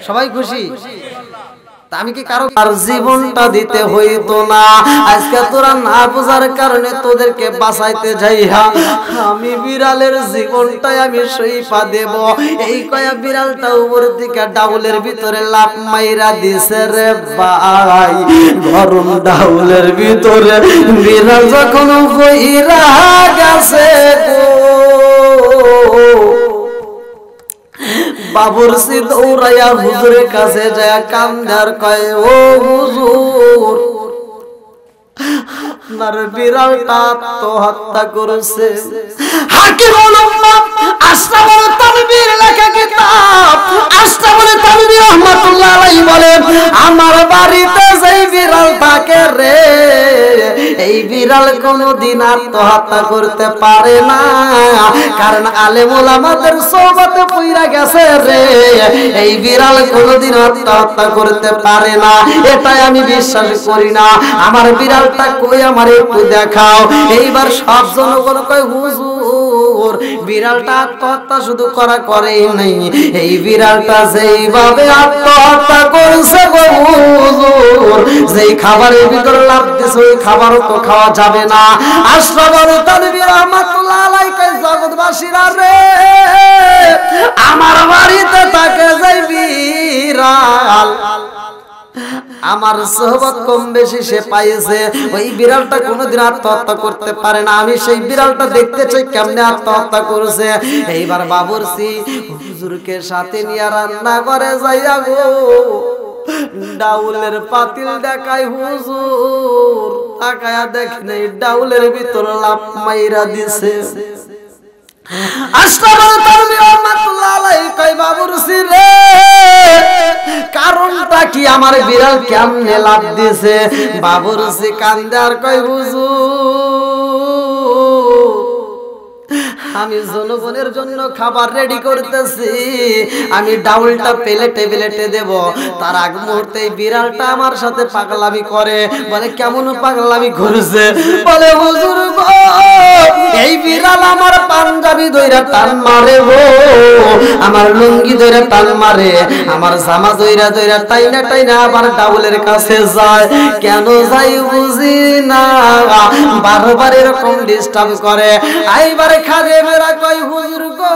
S1: সবাই খুশি? আমি কি কারো আর জীবনটা দিতে হইতো না, আজকে তোরা না বোঝার কারণে তোদেরকে বাঁচাইতে যাইয়া আমি বিড়ালের জীবনটাই আমি সইপা দেব। এই কয়া বিড়ালটা উপর থেকে ডাউলের ভিতরে লাফ মাইরা দিছে রে ভাই, গরম ডাউলের ভিতরে বিড়াল যখন বইরা গেছে গো, বাবুরসি দৌড়াইয়া হুজুরের কাছে যায় কান্দার কয়, ও হুজুর আপনার বিড়ালটা আত্মহত্যা করেছে। হাকিমুল উম্মাহ আশরাফুল তানবীর লেখা কিতাব আশরাফুল তানবীর রাহমাতুল্লাহ আলাইহি বলেন, আমার বাড়িতে যেই বিড়াল থাকে রে, এই বিড়াল কোনদিন আত্মহত্যা করতে পারে না, কারণ আলেম ওলামাদের সোহবতে পইরা গেছে রে, এই বিড়াল কোনদিন আত্মহত্যা করতে পারে না। এটাই আমি বিশ্বাস করি না। আমার বিড়ালটা কই, আমার একটু দেখাও। এইবার সব জনগণ কয়, হুজুর বিড়ালটা আত্মহত্যা শুধু করেই নাই, এই বিড়ালটা যেইভাবে আত্মহত্যা করছে গো হুজুর, যেই খাবারের ভিতরে লাফ দিছে ওই খাবারও তো খাওয়া যাবে না। আশরাফুল তানবীর রাহমাতুল্লাহ আলাইহি কয়, জগৎবাসীরা রে, আমার বাড়িতে থাকে যেই বিড়াল, আমার সোহবত কম বেশি সে পাইছে, ওই বিড়ালটা কোনোদিন আত্মহত্যা করতে পারে না। আমি সেই বিড়ালটা দেখতে চাই কেমনে আত্মহত্যা করেছে। এইবার বাবুরসি হুজুরকে সাথে নিয়ে রান্না করে যাইয়া গো ডাউলের পাতিল দেখায়, হুজুর তাকায়া দেখেন এই ডাউলের ভিতর লাফ মাইরা দিছে। আশরাফুল তানবীর রাহমাতুল্লাহ আলাইহি কয়, বাবুরসি রে কারণটা কি, আমার বিড়াল কেমনে লাফ দিয়েছে? বাবুরসি কান্দে আর কয়, হুজুর আমি জনগণের জন্য খাবার রেডি করতেছি, আমি ডাউলটা প্লেটে দেব, তার আগ মুহূর্তে বিড়ালটা আমার সাথে পাগলামি করে। বলে কেমন পাগলামি করেছে? বলে হুজুর গো এই বিড়াল আমার পাঞ্জাবি ধইরা টান মারে গো, আমার লুঙ্গি ধইরা টান মারে, আমার জামা ধইরা ধইরা টাইনা টাইনা আবার ডাউলের কাছে যায়। কেন যাই বুঝি না, বারবার এরকম ডিস্টার্ব করে। আইবারে খাদেমেরা কই হুজুর গো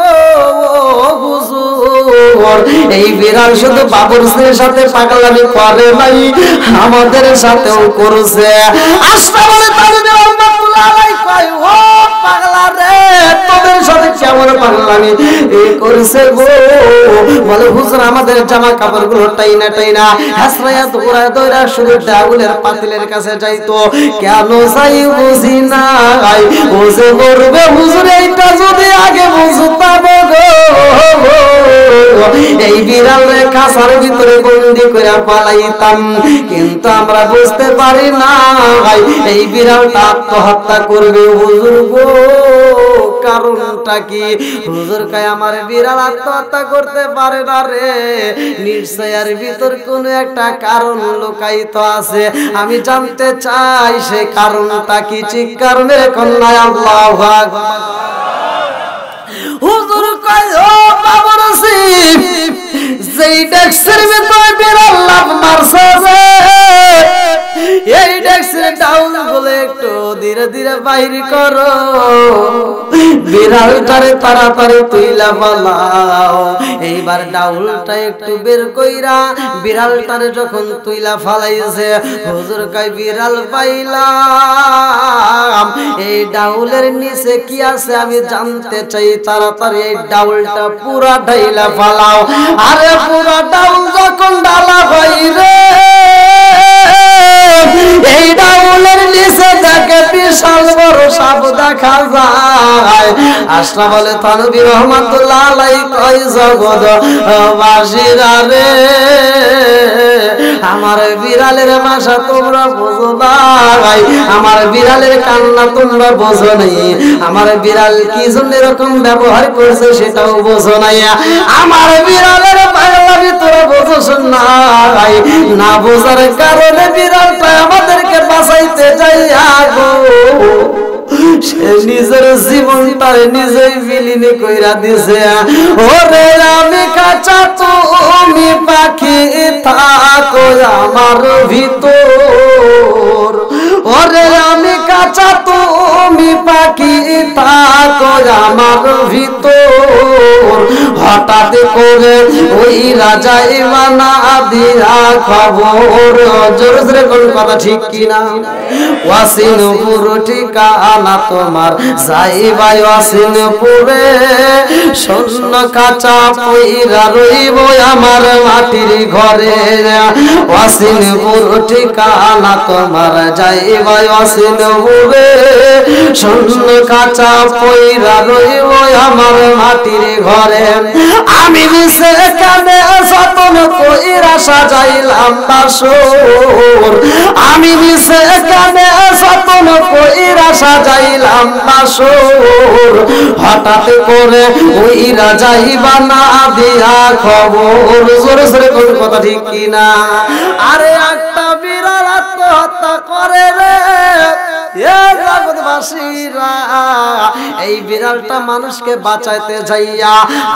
S1: হুজুর, এই বিড়াল শুধু বাবুরসির সাথে পাগলামি করে নাই, আমাদের সাথেও করছে। আশরাফ আলী থানভী রাহমাতুল্লাহ আলাইহি কই ও পাগলা রে, তোদের সাথে কেমন পাগলামি করছে গো। বলে হুজুর আমাদের জামা কাপড়গুলো টাইনা টাইনা হাসরায়া দৌড়া দৌড়া শুধু ডাউলের পাতিলের কাছে যাইতো। কেন যাই বুঝি না, ও যে করবে হুজুর এইটা যদি আগে বুঝতাম গো, এই বিড়ালের খাঁচার ভিতরে বন্দি করে পালাইতাম। কিন্তু আমরা বুঝতে পারি না এই বিড়ালটা আত্মহত্যা করবে হুজুর গো। কারণটা কি? হুজুর কয় আমার বিড়াল আত্মহত্যা করতে পারে না রে, নিশ্চয় এর ভিতর কোন একটা কারণ লুকায়িত আছে। আমি জানতে চাই সেই কারণটা কি। চিৎকার মেরে কন্যা আল্লাহু আকবার। হুজুর কয় ও বাবুরসি, যেই ডেক্সের ভিতরে বিড়াল লাফ মারছে, এই ডেক্সের ডাউল গুলো একটু ধীরে ধীরে বাইর করো, বিড়ালটারে তাড়াতাড়ি তুইলা ফালাও। এইবার ডাউলটা একটু বের কইরা বিড়ালটারে যখন তুইলা ফালাইছে, হুজুর কয় বিড়াল পাইলাম, এই ডাউলের নিচে কি আছে আমি জানতে চাই, তাড়াতাড়ি এই ডাউলটা পুরা ঢাইলা ফালাও। আরে পুরা ডাউল যখন ডালা হয় রে, এই ডাউলের নিচে দেখে বিশাল বড় সাপ দেখা যায়। আশরাফ আলী থানভী রাহমাতুল্লাহ আলাইহি কয় জগৎ বাসীরা রে, আমার বিড়ালের ভাষা তোমরা বোঝো না, আমার বিড়ালের কান্না তোমরা বোঝো নাই, আমার বিড়াল কি জন্য এরকম ব্যবহার করছে সেটাও বোঝো নাই, আমার বিড়ালের পাগলামি তোরা বোঝোস না। না বোঝার কারণে বিড়ালটা আমাদেরকে বাঁচাইতে যাইয়া গো, সে নিজের জীবনটা নিজেই বিলীন কইরা দিছে। ওরে আমি কাঁচা তুমি পাখি থাকো আমার ভিতর, ওরে আমি কাঁচা তুমি পাখি থাকো আমার ভিতর। হঠাৎ করে ওই রাজা ইমানা দিয়া খবর, জোর জোরে কোন কথা ঠিক কিনা? ওয়াসিনপুর ঠিকানা তোমার, যাইবা ওয়াসিনপুরে, শূন্য কাঁচা পইরা রইব আমার মাটির ঘরে। ওয়াসিনপুর ঠিকানা তোমার, যাইবা ওয়াসিনপুরে, শূন্য কাঁচা পইরা রইব আমার মাটির ঘরে। আমি মিশে কানে যতন কইরা সাজাইলাম বাসর, আমি মিশে কানে যতন কইরা সাজাইলাম বাসর। হঠাৎ করে ওই রাজাইবা না দিয়া খবর, জোরে জোরে কোন কথা ঠিক কিনা? আরে একটা বিড়াল আত্মহত্যা করে রে জগৎবাসীরা, এই বিড়ালটা মানুষকে বাঁচাইতে যাইয়া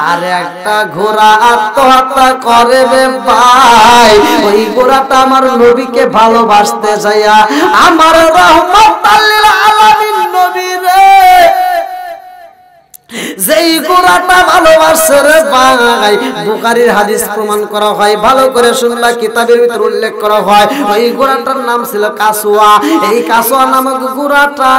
S1: আর একটা ঘোড়া আত্মহত্যা করে রে ভাই। ওই ঘোড়াটা আমার নবীকে ভালোবাসতে যাইয়া, আমার রহমাতুল লিল আলামিন নবী রে, যেই ঘোড়াটা ভালোবাসে রে ভাই, বুখারীর হাদিস প্রমাণ করা হয়, ভালো করে শুনলা, কিতাবের ভিতর উল্লেখ করা হয়। ওই ঘোড়াটার নাম ছিল কাসওয়া। এই কাসওয়া নামক ঘোড়াটা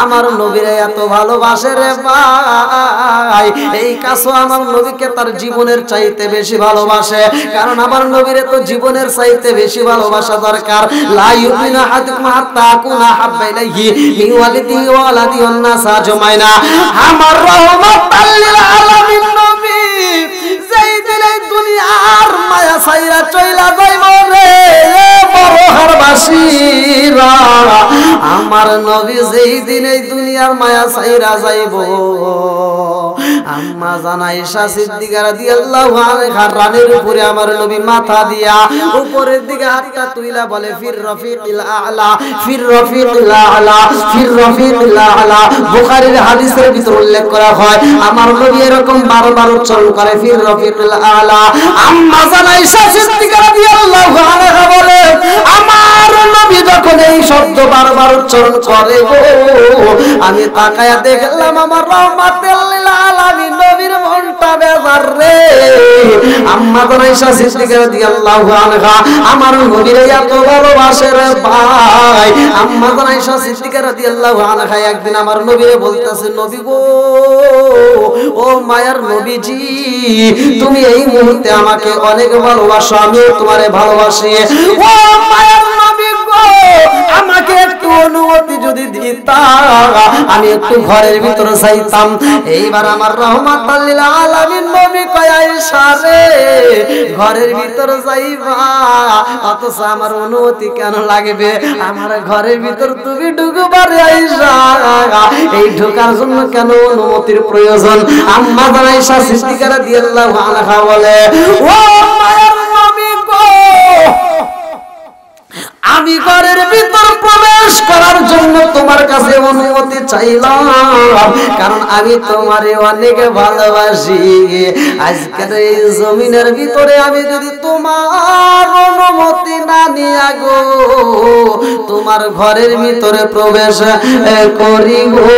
S1: আমার নবীরে এত ভালোবাসে রে ভাই, এই কাসওয়া আমার নবীকে তার জীবনের চাইতে বেশি ভালোবাসে। কারণ আমার নবীরে তো জীবনের চাইতে বেশি ভালোবাসা দরকার। লা ইউমিনু আহাদুকুম হাত্তা আকুনা হাব্বা ইলাইহি মিন ওয়ালিদিহি ওয়া ওয়ালাদিহি ওয়ান নাস আজমাইনা। আমার রহমাতুল লিল আলামিন নবী যেই দিন এই দুনিয়ার মায়া ছাইরা চইলা যাইব রে বড়হারবাসীরা, আমার নবী যেই দিন এই দুনিয়ার মায়া ছাইরা যাইব, আম্মা জান আয়েশা সিদ্দিকা রাদিয়াল্লাহু আনহা রানের উপরে আমার নবী মাথা দিয়া উপরের দিকে হাতটা তুইলা বলে ফির রফিকিল আ'লা ফির রফিকিল আ'লা ফির রফিকিল আ'লা। বুখারীর হাদিসের ভিতর উল্লেখ করা হয় আমার নবী এরকম 12 বার উচ্চারণ করে ফির রফিকিল আ'লা। আম্মা জান আয়েশা সিদ্দিকা রাদিয়াল্লাহু আনহা বলে আমার নবী যখন এই শব্দ বারবার উচ্চারণ করে গো আমি তাকায়া দেখলাম আমার রাহমাতুল লিল আলামিন নবীর মনটা বেজার রে। আম্মা জান আয়েশা সিদ্দিকা রাদিয়াল্লাহু আনহা আমার নবীর এত ভালোবাসে রে ভাই। আম্মা জান আয়েশা সিদ্দিকা রাদিয়াল্লাহু আনহা একদিন আমার নবীরে বলতেছে নবী গো ও মায়ার নবীজি তুমি এই মুহূর্তে আমাকে অনেক ভালোবাসো আমিও তোমারে ভালোবাসি। ও মায়ার নবী গো আমাকে একটু অনুমতি যদি দিতা আমি একটু ঘরের ভিতরে যাইতাম। এইবার আমার রাহমাতুল লিল আলামিন নবী কয় আয়েশা রে ঘরের ভিতরে যাইবা অথচ আমার অনুমতি কেন লাগবে আমার ঘরের ভিতর তুমি ঢুকবা রে আয়েশা এই ঢোকার জন্য কেন অনুমতির প্রয়োজন? আম্মা জান আয়েশা সিদ্দিকা রাদিয়াল্লাহু আনহা বলে ও মায়ের নবী গো আমি ঘরের ভিতর প্রবেশ করার জন্য তোমার কাছে অনুমতি চাইলাম কারণ আমি তোমারে অনেক ভালোবাসি। আজকের এই জমিনের ভিতরে আমি যদি তোমার অনুমতি না নিয়া গো তোমার ঘরের ভিতরে প্রবেশ করি গো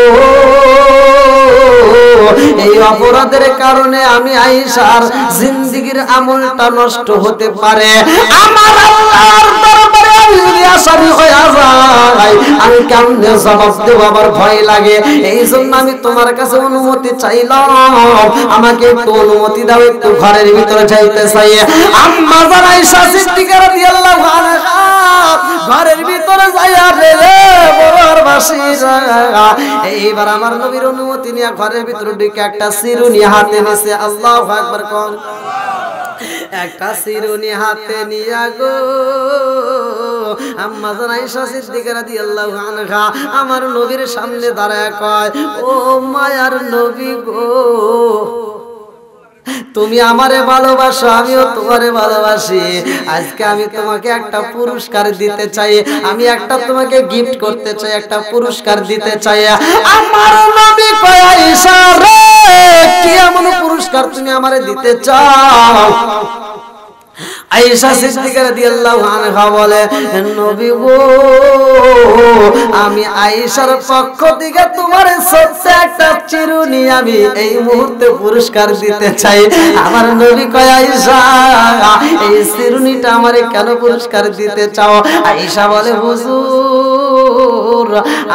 S1: এই অপরাধের কারণে আমি আয়েশার জিন্দেগীর আমলটা নষ্ট হতে পারে। আমার আল্লাহর দরবারে আমি যদি আসামি হয়ে যাই আমি কেমনে জবাব দেব আমার ভয় লাগে। এই জন্য আমি তোমার কাছে অনুমতি চাইলাম আমাকে একটু অনুমতি দাও একটু ঘরের ভিতরে যাইতে চাই। আম্মা জান আয়েশা সিদ্দিকা রাদিয়াল্লাহু আনহা ঘরের ভিতরে যাইয়া রে বড়র বাসীরা এইবার আমার নবীর অনুমতি নিয়ে ঘরের ভিতরে ঢুকে একটা চিরুনি হাতে নিছে আল্লাহু আকবার কোন একটা চিরুনি হাতে নিয়া গো আম্মা জান আয়েশা সিদ্দিকা রাদিয়াল্লাহু আনহা আমার নবীর সামনে দাঁড়ায় কয় ও মায়ার নবী গো তুমি আমারে ভালোবাসো আমিও তোমারে ভালোবাসি। আজকে আমি তোমাকে একটা পুরস্কার দিতে চাই আমি একটা তোমাকে গিফট করতে চাই একটা পুরস্কার দিতে চাই। আমার নবী কয় আয়েশা রে কি এমন পুরস্কার তুমি আমারে দিতে চাও? আয়েশা সিদ্দিকা রাদিয়াল্লাহু আনহা বলে নবী গো আমি আয়েশার পক্ষ থেকে তোমারে ছোট্ট একটা চিরুনি আমি এই মুহূর্তে পুরস্কার দিতে চাই। আমার নবী কয় আয়েশা এই চিরুনিটা আমারে কেন পুরস্কার দিতে চাও? আয়েশা বলে হুজুর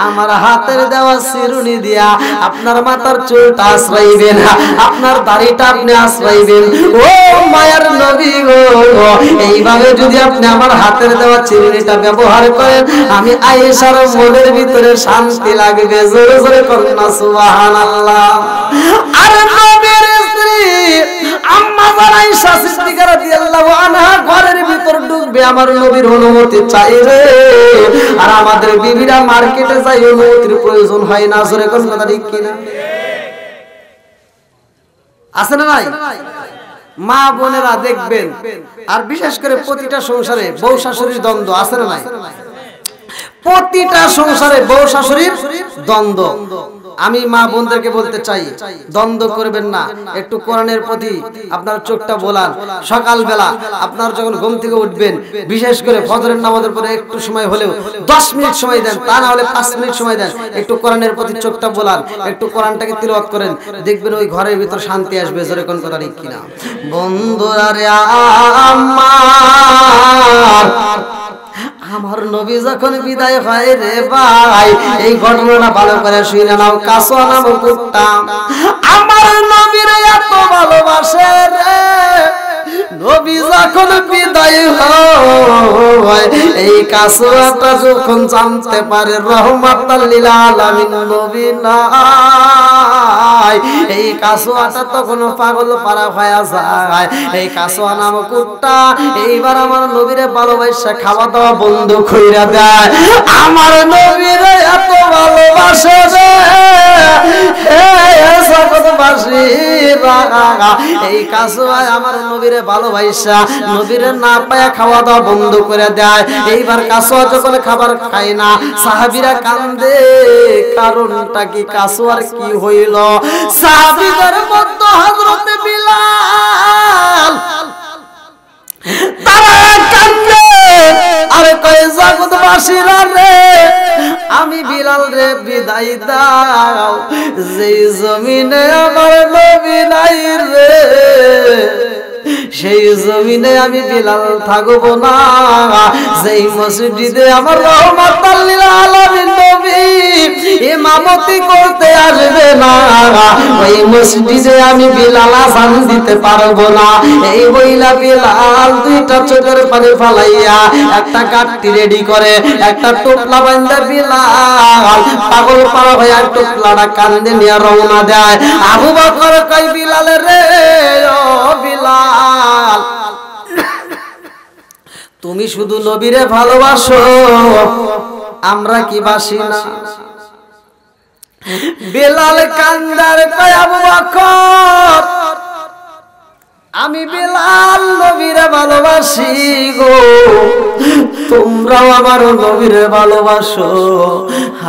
S1: আমার হাতের দেওয়া চিরুনি দিয়া আপনার মাথার চুলটা আশ্রাইবেন আপনার দাড়িটা আপনি আশ্রাইবেন। ও মায়ার নবী গো এইভাবে যদি আপনি আমার হাতের দেওয়া চিরুনিটা ব্যবহার করেন আমি আয়েশার মনের ভিতরে শান্তি লাগবে। জোরে জোরে করুন না সুবহানাল্লাহ। আর নবীর স্ত্রী আম্মা জান আয়েশা সিদ্দিকা রাদিয়াল্লাহু আনহা ঘরের ভিতর ঢুকবে আমার নবীর অনুমতি চাইবে। আর আমাদের বিবিরা মার্কেটে যাই অনুমতির প্রয়োজন হয় না। জোরে কোন কথা ঠিক কিনা আছে না নাই? মা বোনেরা দেখবেন আর বিশেষ করে প্রতিটা সংসারে বউ শাশুড়ির দ্বন্দ্ব আছে না নাই? প্রতিটা সংসারে বউ শাশুড়ির দ্বন্দ্ব। আমি মা বোনদেরকে বলতে চাই দ্বন্দ্ব করবেন না একটু কোরআনের প্রতি আপনার চোখটা বোলান। সকালবেলা আপনার যখন ঘুম থেকে উঠবেন বিশেষ করে ফজরের নামাজের পরে একটু সময় হলেও 10 মিনিট সময় দেন তা না হলে 5 মিনিট সময় দেন একটু কোরআনের প্রতি চোখটা বোলান একটু কোরআনটাকে তিলাওয়াত করেন দেখবেন ওই ঘরের ভিতর শান্তি আসবে। জোরে কোন কথা ঠিক কিনা? বন্ধুরা রে আমার নবী যখন বিদায় হয় রে ভাই এই ঘটনাটা ভালো করে শুনে নাও। কাসওয়া নামক কুত্তা আমার নবীর এত ভালোবাসে রে নবী যখন বিদায় হয় এই কাসওয়াটা যখন জানতে পারে রাহমাতুল লিল আলামিন নবী নাই এই কাসওয়াটা তখন পাগল পারা হয়ে যায়। এই কাসওয়া নামক কুত্তা এইবার আমার নবীরে ভালোবাসা খাওয়া দাওয়া বন্ধ কইরা দেয়। আমার নবীরে এত ভালোবাসে রে ভালোবাসিরা এই কাসওয়ায় আমার নবীরে ভালোবাসা নবীরে না পায়া খাওয়া দাওয়া বন্ধ করে দেয়। এইবার কাসওয়া যখন খাবার খায় না সাহাবীরা কান্দে, কারণটা কি? কাসওয়ার কি হইল? সাহাবীদের মধ্যে হযরত বিলাল তারা কান্দে, আরে কয় জগৎবাসীরা রে, আমি বিলাল রে বিদায় দাও, যেই জমিনে আমার নবী নাই রে সেই জমিনে আমি বিলাল থাকবো না। যেই মসজিদে আমার রাহমাতাল লিল আলামিন নবী ইমামতি করতে আসবে না, ওই মসজিদে আমি বিলাল আযান দিতে পারবো না। এই বইলা বিলাল দুইটা চোখের পানি ফালাইয়া একটা কাঠটি রেডি করে একটা টোপলা বাঁধা বিলাল পাগল পাড়া হয়ে টোপলাটা কান্দে নিয়ে রওনা দেয়। আবু বকর কই বিলাল রে, ও বিলাল তুমি শুধু নবীরে ভালোবাসো, আমরা কি বাসি না? বিলাল কান্দার কয় আবু বকর আমি বিলাল নবীরে ভালোবাসি গো, তোমরাও আমার নবীরে ভালোবাসো।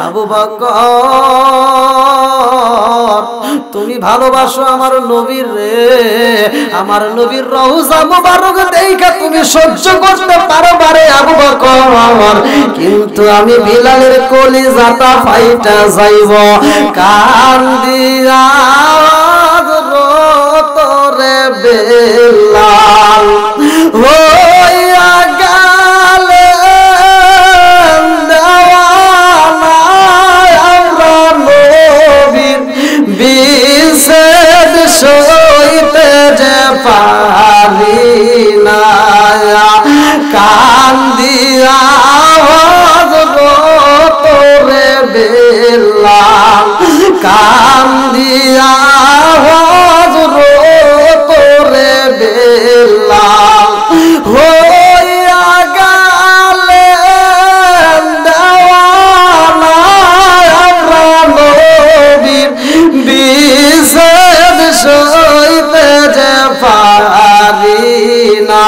S1: আবু বকর তুমি ভালোবাসো আমার নবীর রে, আমার নবীর রওজা মুবারক দেখা তুমি সহ্য করতে পারবা রে আবু বকর, কিন্তু আমি বিলালের কলিজাটা ফাইটা যাইব। কান্দিয়া তোরে বিলাল হইয়া গেলে দেওয়ানা আমরা নবীর বিচ্ছেদ সইতে যে পারি না। কান্দিয়া তোরে বিলাল কান্দিয়া তোরে বিলাল হইয়া গেলে দেওয়ানা আমরা নবীর বিচ্ছেদ সইতে যে পারি না,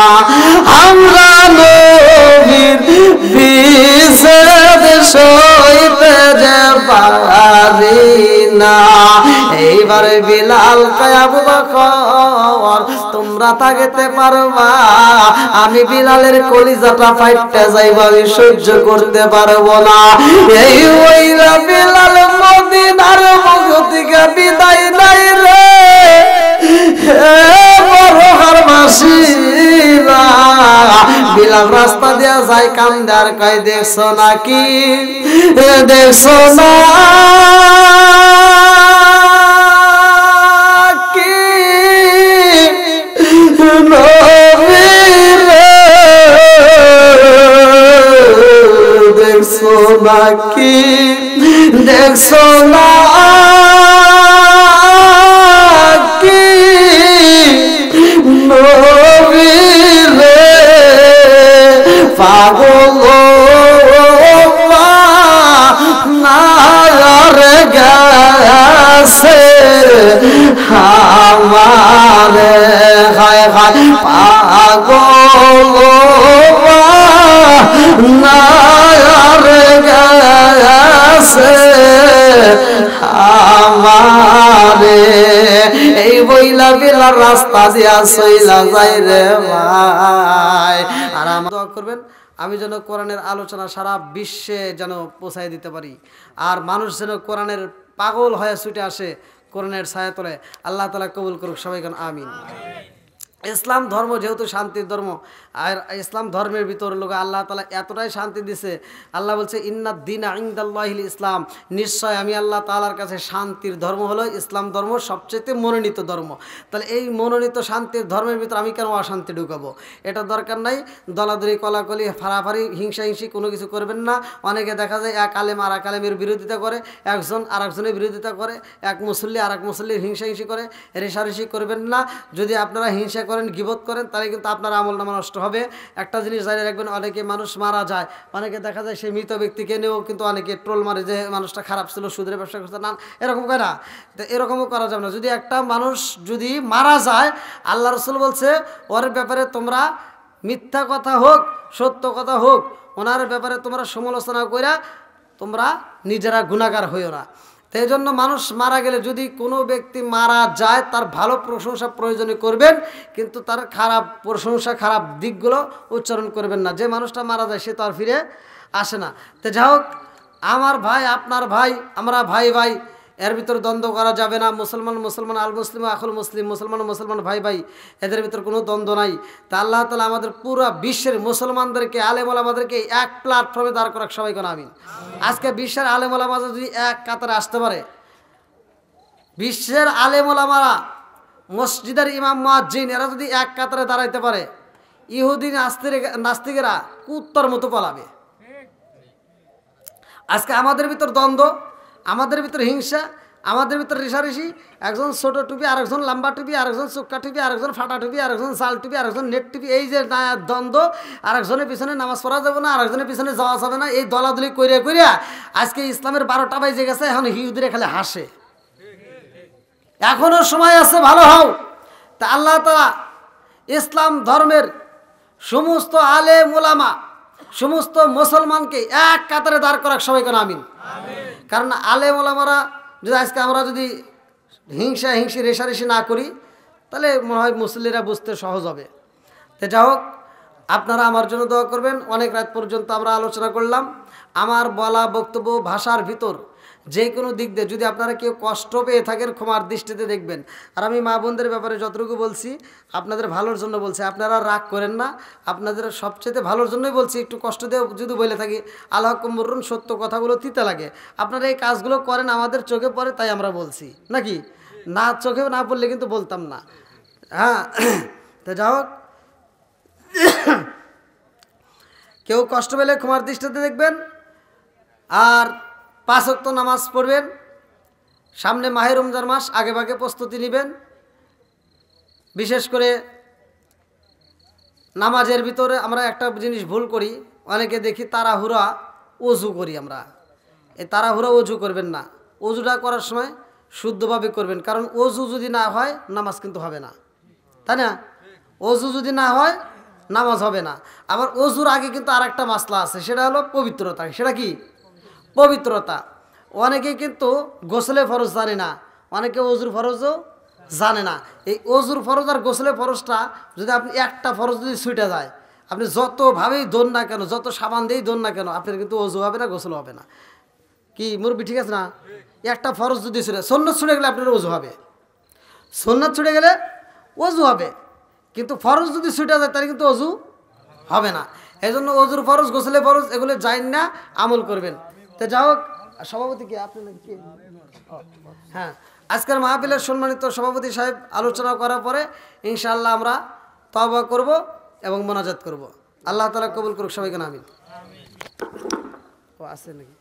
S1: আমরা নবীর বিচ্ছেদ সইতে যে পারি না। এইবারে বিলাল কয় আবু বকর তোমরা থাকতে পারবা, আমি বিলালের কলিজাটা ফাইটতে যাইব, আমি সহ্য করতে পারবো না। এই ওইরা বিলাল মদিনার মুখ থেকে বিদায় নাই রে বড়হার মাসিরা। বিলাল রাস্তা দিয়া যায় কান্দে আর কয় দেখছো নাকি, দেখছো না দেখছো নাকি, দেখছো না কি নবীরে পাগল নার গেছে আমারে হায় হায় পাগল নার গেছে আমারে। এই বইলা বিলাল রাস্তা দিয়া সইলা যাই রে ভাই। আর আমার দোয়া করবেন আমি যেন কোরআনের আলোচনা সারা বিশ্বে যেন পৌঁছায় দিতে পারি, আর মানুষ যেন কোরআনের পাগল হয়ে ছুটে আসে কোরআনের ছায়া তলে। আল্লাহ তাআলা কবুল করুক, সবাই কোন আমিন। ইসলাম ধর্ম যেহেতু শান্তির ধর্ম, আর ইসলাম ধর্মের ভিতর লোক আল্লাহ তাআলা এতটাই শান্তি দিছে, আল্লাহ বলছে ইন্নাদ দীনা ইনদাল্লাহিল ইসলাম, নিশ্চয় আমি আল্লাহ তাআলার কাছে শান্তির ধর্ম হলো ইসলাম ধর্ম, সবচেয়ে মনোনীত ধর্ম। তাহলে এই মনোনীত শান্তির ধর্মের ভিতর আমি কেন অশান্তি ঢুকাবো? এটা দরকার নাই। দলাদলি কলাকলি ফাড়াফাড়ি হিংসাহিংসি কোনো কিছু করবেন না। অনেকে দেখা যায় এক আলেম আর এক আলেমের বিরোধিতা করে, একজন আর একজনের বিরোধিতা করে, এক মুসল্লি আর এক মুসল্লির হিংসাহিংসি করে, রেষারেষি করবেন না। যদি আপনারা হিংসা করেন, গীবত করেন, তাহলে কিন্তু আপনার আমলনামা নষ্ট হবে। একটা জিনিস জানিয়ে রাখবেন, অনেকে মানুষ মারা যায়, অনেকে দেখা যায় সেই মৃত ব্যক্তিকে নিয়েও কিন্তু অনেকে ট্রোল মারে যে মানুষটা খারাপ ছিল, সুদের ব্যবসা করতে, না এরকম করে না। তো এরকমও করা যাবে না। যদি একটা মানুষ যদি মারা যায়, আল্লাহ রসুল বলছে ওর ব্যাপারে তোমরা মিথ্যা কথা হোক সত্য কথা হোক, ওনার ব্যাপারে তোমরা সমালোচনা কইরা তোমরা নিজেরা গুনাহগার হইও না। তো এই জন্য মানুষ মারা গেলে যদি কোনো ব্যক্তি মারা যায়, তার ভালো প্রশংসা প্রয়োজনে করবেন, কিন্তু তার খারাপ প্রশংসা খারাপ দিকগুলো উচ্চারণ করবেন না। যে মানুষটা মারা যায় সে তো আর ফিরে আসে না। তো যাই হোক, আমার ভাই আপনার ভাই, আমরা ভাই ভাই, এর ভিতর দ্বন্দ্ব করা যাবে না। মুসলমান মুসলমান, আল মুসলিম আখুল মুসলিম, মুসলমান মুসলমান ভাই ভাই, এদের ভিতর কোনো দ্বন্দ্ব নাই। তা আল্লাহ তাআলা আমাদের পুরো বিশ্বের মুসলমানদেরকে, আলেম ওলামাদেরকে এক প্ল্যাটফর্মে দাঁড় করাক, সবাই কোন আমিন। আজকে বিশ্বের আলেম ওলামা যদি এক কাতারে আসতে পারে, বিশ্বের আলেম ওলামারা, মসজিদের ইমাম মুয়াজ্জিন, এরা যদি এক কাতারে দাঁড়াইতে পারে, ইহুদি নাস্তিকেরা কুত্তার মতো পালাবে। আজকে আমাদের ভিতর দ্বন্দ্ব, আমাদের ভিতর হিংসা, আমাদের ভিতর রেশারেশি, একজন ছোট টুপি, আরেকজন লম্বা টুপি, আরেকজন চোক্কা টুপি, আরেকজন ফাটা টুপি, আরেকজন চাল টুপি, আরেকজন নেট টুপি, এই যে দ্বন্দ্ব, আরেকজনের পিছনে নামাজ পড়া যাবে না, আরেকজনের পিছনে যাওয়া যাবে না, এই দলাদলি কইরা কইরা আজকে ইসলামের 12টা বাজে গেছে। এখন হিউদিরা খালি হাসে। এখনো সময় আছে, ভালো হও। তা আল্লাহ তাআলা ইসলাম ধর্মের সমস্ত আলেম ওলামা, সমস্ত মুসলমানকে এক কাতারে দাঁড় করাক, সবাই কোন আমিন। কারণ আলেম ওলামারা যদি আজকে আমরা যদি হিংসা হিংসি রেশারেশি না করি, তাহলে মনে হয় মুসল্লিরা বুঝতে সহজ হবে। তো যাই হোক, আপনারা আমার জন্য দোয়া করবেন। অনেক রাত পর্যন্ত আমরা আলোচনা করলাম। আমার বলা বক্তব্য ভাষার ভিতর যে কোনো দিক দিয়ে যদি আপনারা কেউ কষ্ট পেয়ে থাকেন, ক্ষমার দৃষ্টিতে দেখবেন। আর আমি মা বোনদের ব্যাপারে যতটুকু বলছি আপনাদের ভালোর জন্য বলছি, আপনারা রাগ করেন না, আপনাদের সবচেয়ে ভালোর জন্যই বলছি। একটু কষ্ট দিয়ে যদি বলে থাকি, আল্লাহ কুমরুন, সত্য কথাগুলো তিতা লাগে। আপনারা এই কাজগুলো করেন, আমাদের চোখে পড়ে, তাই আমরা বলছি, নাকি না? চোখে না পড়লে কিন্তু বলতাম না। হ্যাঁ, তো যাই হোক, কেউ কষ্ট পেলে ক্ষমার দৃষ্টিতে দেখবেন। আর 5 ওয়াক্ত নামাজ পড়বেন। সামনে মাহে রমজান মাস, আগে ভাগে প্রস্তুতি নেবেন। বিশেষ করে নামাজের ভিতরে আমরা একটা জিনিস ভুল করি, অনেকে দেখি তাড়াহুড়া ওযু করি আমরা। এই তাড়াহুড়া ওযু করবেন না। ওযুটা করার সময় শুদ্ধভাবে করবেন, কারণ ওযু যদি না হয় নামাজ কিন্তু হবে না, তাই না? ওযু যদি না হয় নামাজ হবে না। আবার ওযুর আগে কিন্তু আর একটা মাসলা আছে, সেটা হলো পবিত্রতা। সেটা কি? পবিত্রতা। অনেকেই কিন্তু গোসলে ফরজ জানে না, অনেকে ওযুর ফরজও জানে না। এই ওযুর ফরজ আর গোসলে ফরজটা যদি আপনি একটা ফরজ যদি ছুটে যায়, আপনি যতভাবেই দোন না কেন, যত সাবান দিয়েই দোন না কেন, আপনার কিন্তু ওযু হবে না, গোসল হবে না। কি মুরব্বি ঠিক আছে না? একটা ফরজ যদি ছুটে, সুন্নাত ছুটে গেলে আপনার ওযু হবে, সুন্নাত ছুটে গেলে ওযু হবে। কিন্তু ফরজ যদি ছুটে যায় তাহলে কিন্তু ওযু হবে না। এই জন্য ওযুর ফরজ, গোসলে ফরজ, এগুলো জানেন না, আমল করবেন। তো যাই হোক, সভাপতি কি আপনি নাকি কি? হ্যাঁ, আজকের মাহফিলের সম্মানিত সভাপতি সাহেব আলোচনা করার পরে ইনশাআল্লাহ আমরা তওবা করব এবং মোনাজাত করব। আল্লাহ তাআলা কবুল করুক, সবাইকে আমিন। ও আছে নাকি?